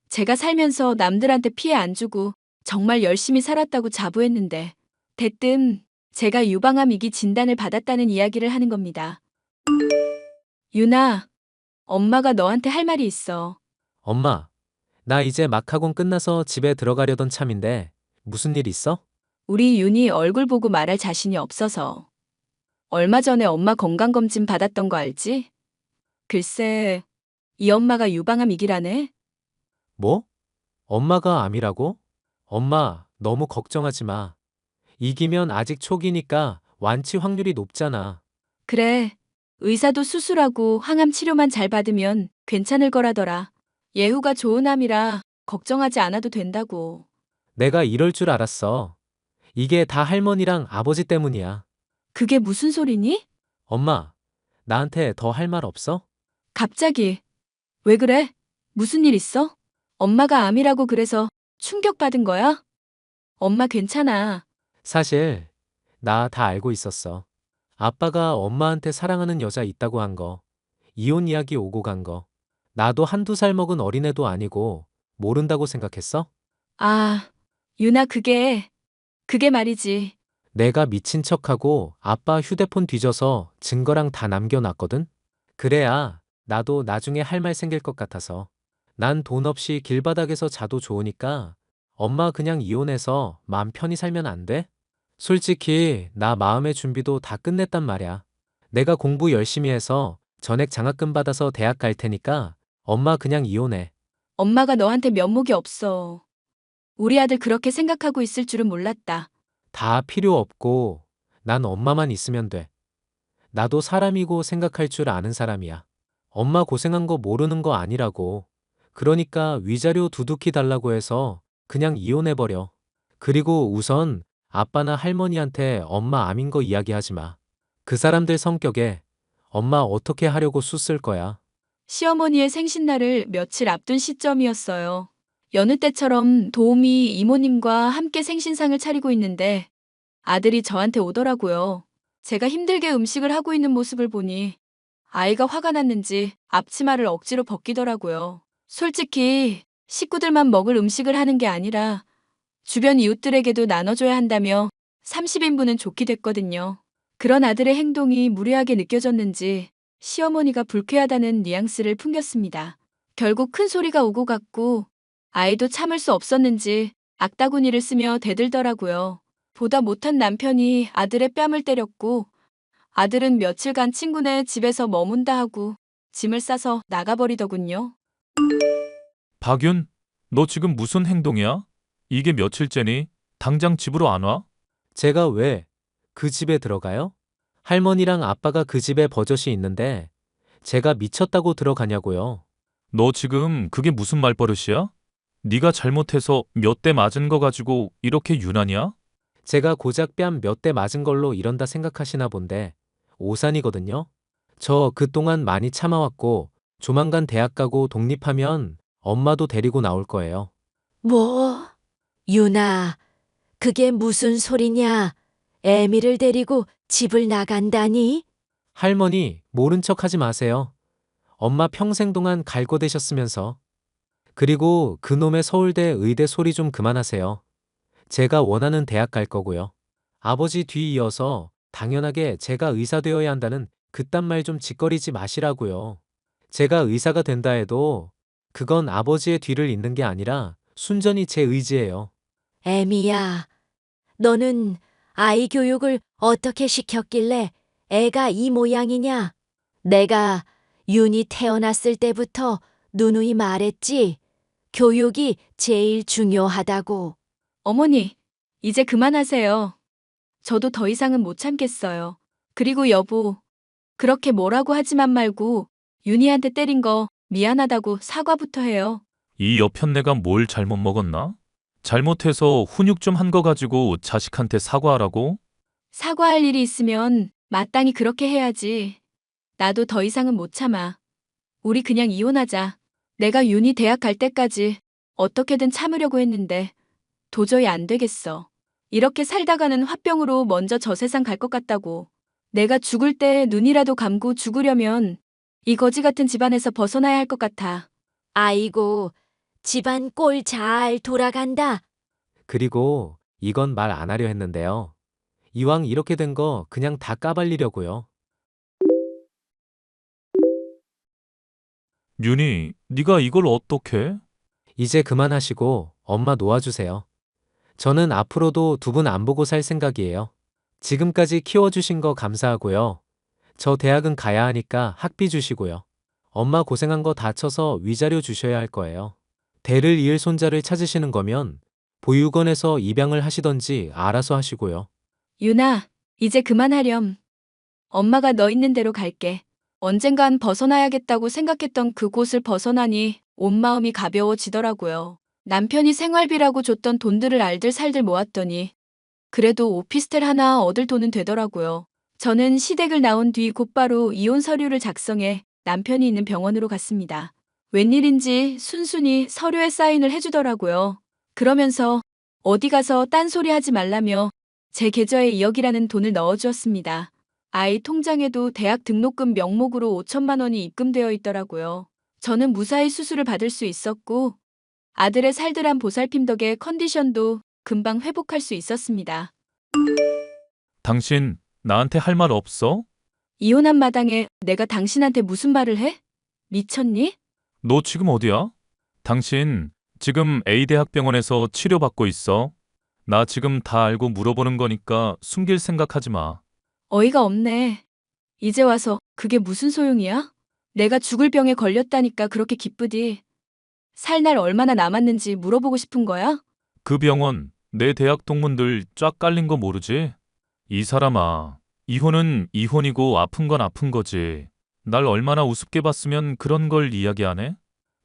제가 살면서 남들한테 피해 안 주고 정말 열심히 살았다고 자부했는데 대뜸 제가 유방암 2기 진단을 받았다는 이야기를 하는 겁니다. 윤아, 엄마가 너한테 할 말이 있어. 엄마, 나 이제 막 학원 끝나서 집에 들어가려던 참인데 무슨 일 있어? 우리 윤이 얼굴 보고 말할 자신이 없어서. 얼마 전에 엄마 건강검진 받았던 거 알지? 글쎄, 이 엄마가 유방암 2기라네? 뭐? 엄마가 암이라고? 엄마, 너무 걱정하지 마. 이기면 아직 초기니까 완치 확률이 높잖아. 그래, 의사도 수술하고 항암 치료만 잘 받으면 괜찮을 거라더라. 예후가 좋은 암이라 걱정하지 않아도 된다고. 내가 이럴 줄 알았어. 이게 다 할머니랑 아버지 때문이야. 그게 무슨 소리니? 엄마, 나한테 더 할 말 없어? 갑자기. 왜 그래? 무슨 일 있어? 엄마가 암이라고 그래서 충격받은 거야? 엄마 괜찮아. 사실 나 다 알고 있었어. 아빠가 엄마한테 사랑하는 여자 있다고 한 거, 이혼 이야기 오고 간 거. 나도 한두 살 먹은 어린애도 아니고 모른다고 생각했어? 아, 윤아 그게 말이지. 내가 미친 척하고 아빠 휴대폰 뒤져서 증거랑 다 남겨놨거든? 그래야 나도 나중에 할 말 생길 것 같아서. 난 돈 없이 길바닥에서 자도 좋으니까 엄마 그냥 이혼해서 마음 편히 살면 안 돼? 솔직히 나 마음의 준비도 다 끝냈단 말이야. 내가 공부 열심히 해서 전액 장학금 받아서 대학 갈 테니까 엄마 그냥 이혼해. 엄마가 너한테 면목이 없어. 우리 아들 그렇게 생각하고 있을 줄은 몰랐다. 다 필요 없고 난 엄마만 있으면 돼. 나도 사람이고 생각할 줄 아는 사람이야. 엄마 고생한 거 모르는 거 아니라고. 그러니까 위자료 두둑히 달라고 해서 그냥 이혼해버려. 그리고 우선 아빠나 할머니한테 엄마 암인 거 이야기하지 마. 그 사람들 성격에 엄마 어떻게 하려고 쑤쓸 거야. 시어머니의 생신날을 며칠 앞둔 시점이었어요. 여느 때처럼 도우미 이모님과 함께 생신상을 차리고 있는데 아들이 저한테 오더라고요. 제가 힘들게 음식을 하고 있는 모습을 보니 아이가 화가 났는지 앞치마를 억지로 벗기더라고요. 솔직히 식구들만 먹을 음식을 하는 게 아니라 주변 이웃들에게도 나눠줘야 한다며 30인분은 좋게 됐거든요. 그런 아들의 행동이 무례하게 느껴졌는지 시어머니가 불쾌하다는 뉘앙스를 풍겼습니다. 결국 큰 소리가 오고 갔고 아이도 참을 수 없었는지 악다구니를 쓰며 대들더라고요. 보다 못한 남편이 아들의 뺨을 때렸고 아들은 며칠간 친구네 집에서 머문다 하고 짐을 싸서 나가버리더군요. 박윤, 너 지금 무슨 행동이야? 이게 며칠째니? 당장 집으로 안 와? 제가 왜 그 집에 들어가요? 할머니랑 아빠가 그 집에 버젓이 있는데 제가 미쳤다고 들어가냐고요. 너 지금 그게 무슨 말버릇이야? 네가 잘못해서 몇 대 맞은 거 가지고 이렇게 유난이야? 제가 고작 뺨 몇 대 맞은 걸로 이런다 생각하시나 본데 오산이거든요. 저 그동안 많이 참아왔고 조만간 대학 가고 독립하면 엄마도 데리고 나올 거예요. 뭐? 유나, 그게 무슨 소리냐? 애미를 데리고 집을 나간다니? 할머니, 모른 척 하지 마세요. 엄마 평생 동안 갈고되셨으면서. 그리고 그놈의 서울대 의대 소리 좀 그만하세요. 제가 원하는 대학 갈 거고요. 아버지 뒤 이어서 당연하게 제가 의사 되어야 한다는 그딴 말 좀 짓거리지 마시라고요. 제가 의사가 된다 해도 그건 아버지의 뒤를 잇는 게 아니라 순전히 제 의지예요. 애미야, 너는 아이 교육을 어떻게 시켰길래 애가 이 모양이냐? 내가 윤이 태어났을 때부터 누누이 말했지. 교육이 제일 중요하다고. 어머니, 이제 그만하세요. 저도 더 이상은 못 참겠어요. 그리고 여보, 그렇게 뭐라고 하지만 말고 윤희한테 때린 거 미안하다고 사과부터 해요. 이 여편네가 뭘 잘못 먹었나? 잘못해서 훈육 좀 한 거 가지고 자식한테 사과하라고? 사과할 일이 있으면 마땅히 그렇게 해야지. 나도 더 이상은 못 참아. 우리 그냥 이혼하자. 내가 윤희 대학 갈 때까지 어떻게든 참으려고 했는데 도저히 안 되겠어. 이렇게 살다가는 화병으로 먼저 저 세상 갈 것 같다고. 내가 죽을 때 눈이라도 감고 죽으려면 이 거지 같은 집안에서 벗어나야 할 것 같아. 아이고, 집안 꼴 잘 돌아간다. 그리고 이건 말 안 하려 했는데요. 이왕 이렇게 된 거 그냥 다 까발리려고요. 윤희, 네가 이걸 어떻게? 이제 그만하시고 엄마 놓아주세요. 저는 앞으로도 두 분 안 보고 살 생각이에요. 지금까지 키워주신 거 감사하고요. 저 대학은 가야 하니까 학비 주시고요. 엄마 고생한 거 다 쳐서 위자료 주셔야 할 거예요. 대를 이을 손자를 찾으시는 거면 보육원에서 입양을 하시던지 알아서 하시고요. 윤아, 이제 그만하렴. 엄마가 너 있는 대로 갈게. 언젠간 벗어나야겠다고 생각했던 그곳을 벗어나니 온 마음이 가벼워지더라고요. 남편이 생활비라고 줬던 돈들을 알들살들 모았더니 그래도 오피스텔 하나 얻을 돈은 되더라고요. 저는 시댁을 나온 뒤 곧바로 이혼 서류를 작성해 남편이 있는 병원으로 갔습니다. 웬일인지 순순히 서류에 사인을 해주더라고요. 그러면서 어디 가서 딴소리 하지 말라며 제 계좌에 2억이라는 돈을 넣어주었습니다. 아이 통장에도 대학 등록금 명목으로 5천만 원이 입금되어 있더라고요. 저는 무사히 수술을 받을 수 있었고 아들의 살들한 보살핌 덕에 컨디션도 금방 회복할 수 있었습니다. 당신 나한테 할 말 없어? 이혼한 마당에 내가 당신한테 무슨 말을 해? 미쳤니? 너 지금 어디야? 당신 지금 A대학병원에서 치료받고 있어. 나 지금 다 알고 물어보는 거니까 숨길 생각하지 마. 어이가 없네. 이제 와서 그게 무슨 소용이야? 내가 죽을 병에 걸렸다니까 그렇게 기쁘디. 살 날 얼마나 남았는지 물어보고 싶은 거야? 그 병원 내 대학 동문들 쫙 깔린 거 모르지? 이 사람아, 이혼은 이혼이고 아픈 건 아픈 거지. 날 얼마나 우습게 봤으면 그런 걸 이야기하네?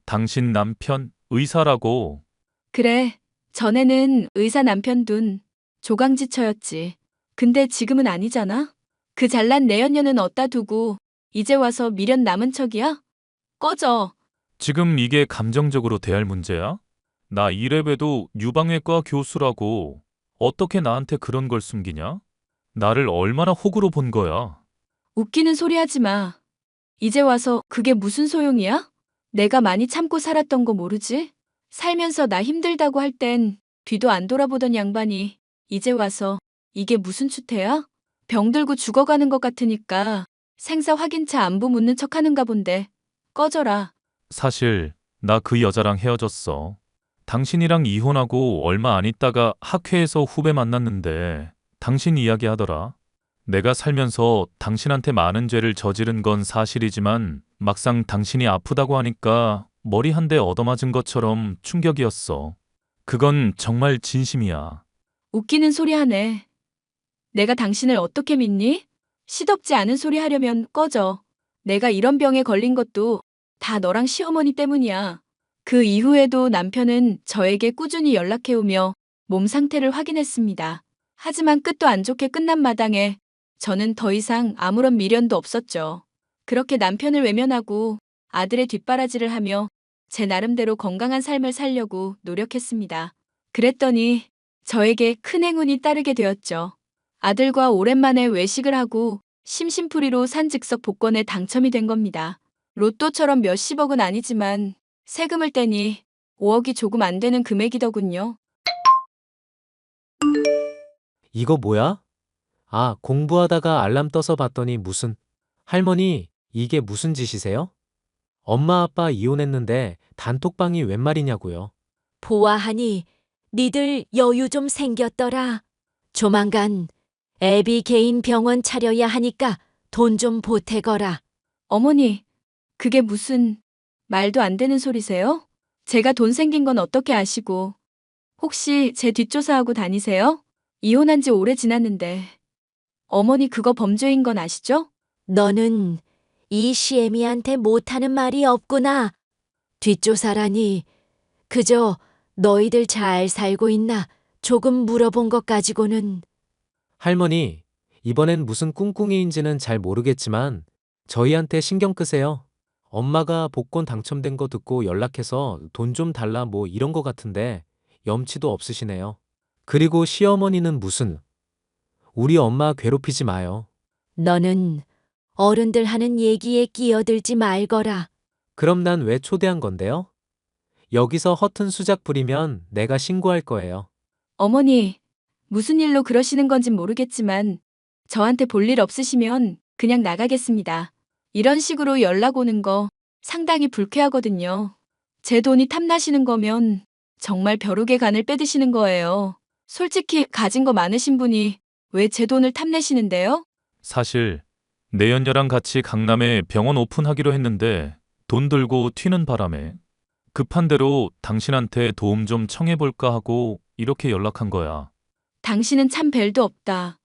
당신 남편 의사라고. 그래, 전에는 의사 남편 둔 조강지처였지. 근데 지금은 아니잖아? 그 잘난 내연녀는 어디다 두고 이제 와서 미련 남은 척이야? 꺼져. 지금 이게 감정적으로 대할 문제야? 나 이래봬도 유방외과 교수라고. 어떻게 나한테 그런 걸 숨기냐? 나를 얼마나 호구로 본 거야? 웃기는 소리 하지 마. 이제 와서 그게 무슨 소용이야? 내가 많이 참고 살았던 거 모르지? 살면서 나 힘들다고 할 땐 뒤도 안 돌아보던 양반이 이제 와서 이게 무슨 추태야? 병들고 죽어가는 것 같으니까 생사 확인차 안부 묻는 척 하는가 본데. 꺼져라. 사실 나 그 여자랑 헤어졌어. 당신이랑 이혼하고 얼마 안 있다가 학회에서 후배 만났는데 당신 이야기하더라. 내가 살면서 당신한테 많은 죄를 저지른 건 사실이지만 막상 당신이 아프다고 하니까 머리 한 대 얻어맞은 것처럼 충격이었어. 그건 정말 진심이야. 웃기는 소리 하네. 내가 당신을 어떻게 믿니? 시덥지 않은 소리 하려면 꺼져. 내가 이런 병에 걸린 것도 다 너랑 시어머니 때문이야. 그 이후에도 남편은 저에게 꾸준히 연락해오며 몸 상태를 확인했습니다. 하지만 끝도 안 좋게 끝난 마당에 저는 더 이상 아무런 미련도 없었죠. 그렇게 남편을 외면하고 아들의 뒷바라지를 하며 제 나름대로 건강한 삶을 살려고 노력했습니다. 그랬더니 저에게 큰 행운이 따르게 되었죠. 아들과 오랜만에 외식을 하고 심심풀이로 산 즉석 복권에 당첨이 된 겁니다. 로또처럼 몇십억은 아니지만 세금을 떼니 5억이 조금 안 되는 금액이더군요. 이거 뭐야? 아, 공부하다가 알람 떠서 봤더니 무슨, 할머니, 이게 무슨 짓이세요? 엄마 아빠 이혼했는데 단톡방이 웬 말이냐고요. 보아하니 니들 여유 좀 생겼더라. 조만간 애비 개인 병원 차려야 하니까 돈 좀 보태거라. 어머니, 그게 무슨 말도 안 되는 소리세요? 제가 돈 생긴 건 어떻게 아시고 혹시 제 뒷조사하고 다니세요? 이혼한 지 오래 지났는데 어머니 그거 범죄인 건 아시죠? 너는 이 시애미한테 못하는 말이 없구나. 뒷조사라니 그저 너희들 잘 살고 있나 조금 물어본 것 가지고는. 할머니, 이번엔 무슨 꿍꿍이인지는 잘 모르겠지만 저희한테 신경 끄세요. 엄마가 복권 당첨된 거 듣고 연락해서 돈 좀 달라 뭐 이런 거 같은데 염치도 없으시네요. 그리고 시어머니는 무슨, 우리 엄마 괴롭히지 마요. 너는 어른들 하는 얘기에 끼어들지 말거라. 그럼 난 왜 초대한 건데요? 여기서 허튼 수작 부리면 내가 신고할 거예요. 어머니, 무슨 일로 그러시는 건진 모르겠지만 저한테 볼 일 없으시면 그냥 나가겠습니다. 이런 식으로 연락 오는 거 상당히 불쾌하거든요. 제 돈이 탐나시는 거면 정말 벼룩의 간을 빼드시는 거예요. 솔직히 가진 거 많으신 분이 왜 제 돈을 탐내시는데요? 사실 내연녀랑 같이 강남에 병원 오픈하기로 했는데 돈 들고 튀는 바람에 급한 대로 당신한테 도움 좀 청해볼까 하고 이렇게 연락한 거야. 당신은 참 벨도 없다.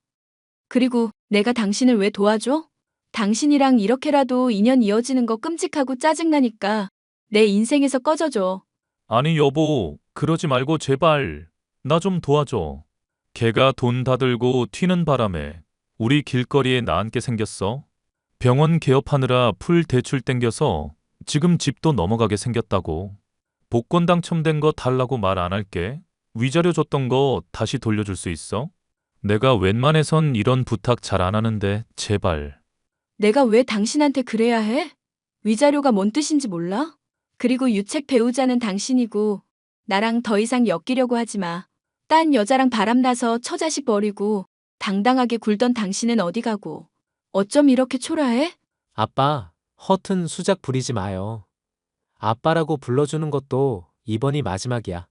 그리고 내가 당신을 왜 도와줘? 당신이랑 이렇게라도 인연 이어지는 거 끔찍하고 짜증나니까 내 인생에서 꺼져줘. 아니 여보, 그러지 말고 제발 나 좀 도와줘. 걔가 돈 다 들고 튀는 바람에 우리 길거리에 나앉게 생겼어. 병원 개업하느라 풀 대출 땡겨서 지금 집도 넘어가게 생겼다고. 복권 당첨된 거 달라고 말 안 할게. 위자료 줬던 거 다시 돌려줄 수 있어? 내가 웬만해선 이런 부탁 잘 안 하는데 제발. 내가 왜 당신한테 그래야 해? 위자료가 뭔 뜻인지 몰라? 그리고 유책 배우자는 당신이고 나랑 더 이상 엮이려고 하지 마. 딴 여자랑 바람나서 처자식 버리고 당당하게 굴던 당신은 어디 가고 어쩜 이렇게 초라해? 아빠, 허튼 수작 부리지 마요. 아빠라고 불러주는 것도 이번이 마지막이야.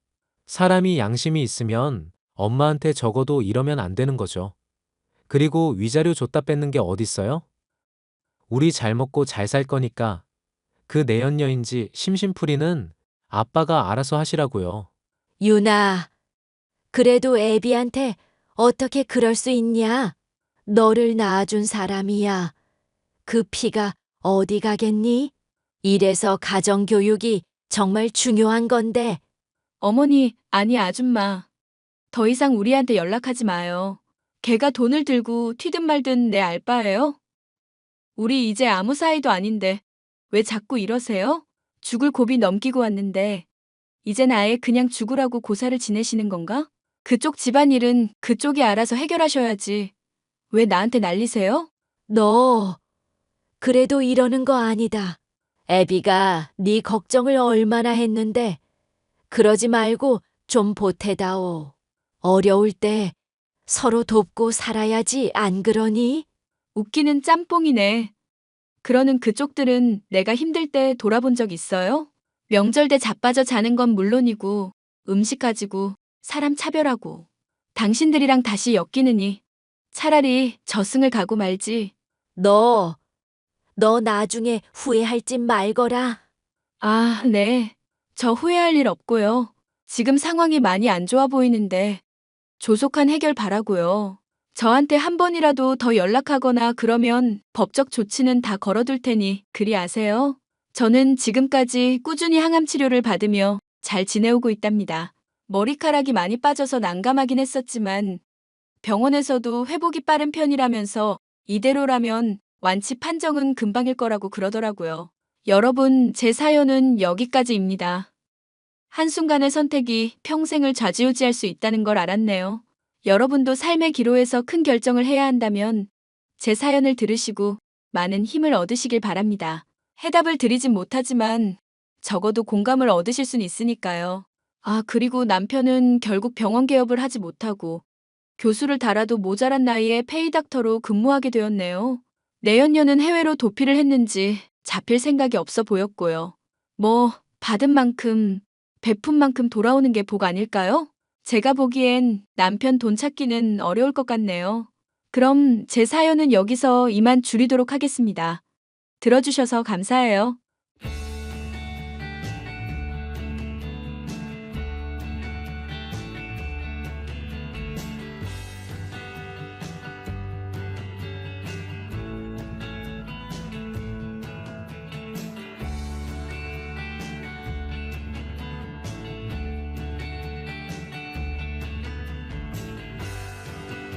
사람이 양심이 있으면 엄마한테 적어도 이러면 안 되는 거죠. 그리고 위자료 줬다 뺏는 게 어딨어요? 우리 잘 먹고 잘 살 거니까 그 내연녀인지 심심풀이는 아빠가 알아서 하시라고요. 유나, 그래도 애비한테 어떻게 그럴 수 있냐? 너를 낳아준 사람이야. 그 피가 어디 가겠니? 이래서 가정교육이 정말 중요한 건데. 어머니, 아니 아줌마. 더 이상 우리한테 연락하지 마요. 걔가 돈을 들고 튀든 말든 내 알바예요? 우리 이제 아무 사이도 아닌데 왜 자꾸 이러세요? 죽을 고비 넘기고 왔는데 이젠 아예 그냥 죽으라고 고사를 지내시는 건가? 그쪽 집안일은 그쪽이 알아서 해결하셔야지. 왜 나한테 난리세요? 너 그래도 이러는 거 아니다. 애비가 네 걱정을 얼마나 했는데 그러지 말고 좀 보태다오. 어려울 때 서로 돕고 살아야지 안 그러니? 웃기는 짬뽕이네. 그러는 그쪽들은 내가 힘들 때 돌아본 적 있어요? 명절 때 자빠져 자는 건 물론이고 음식 가지고 사람 차별하고 당신들이랑 다시 엮이느니 차라리 저승을 가고 말지. 너 나중에 후회할 짓 말거라. 아, 네. 저 후회할 일 없고요. 지금 상황이 많이 안 좋아 보이는데 조속한 해결 바라고요. 저한테 한 번이라도 더 연락하거나 그러면 법적 조치는 다 걸어둘 테니 그리 아세요. 저는 지금까지 꾸준히 항암 치료를 받으며 잘 지내오고 있답니다. 머리카락이 많이 빠져서 난감하긴 했었지만 병원에서도 회복이 빠른 편이라면서 이대로라면 완치 판정은 금방일 거라고 그러더라고요. 여러분, 제 사연은 여기까지입니다. 한순간의 선택이 평생을 좌지우지할 수 있다는 걸 알았네요. 여러분도 삶의 기로에서 큰 결정을 해야 한다면 제 사연을 들으시고 많은 힘을 얻으시길 바랍니다. 해답을 드리진 못하지만 적어도 공감을 얻으실 순 있으니까요. 아, 그리고 남편은 결국 병원 개업을 하지 못하고 교수를 달아도 모자란 나이에 페이닥터로 근무하게 되었네요. 내연녀는 해외로 도피를 했는지 잡힐 생각이 없어 보였고요. 뭐, 받은 만큼, 베푼 만큼 돌아오는 게 복 아닐까요? 제가 보기엔 남편 돈 찾기는 어려울 것 같네요. 그럼 제 사연은 여기서 이만 줄이도록 하겠습니다. 들어주셔서 감사해요.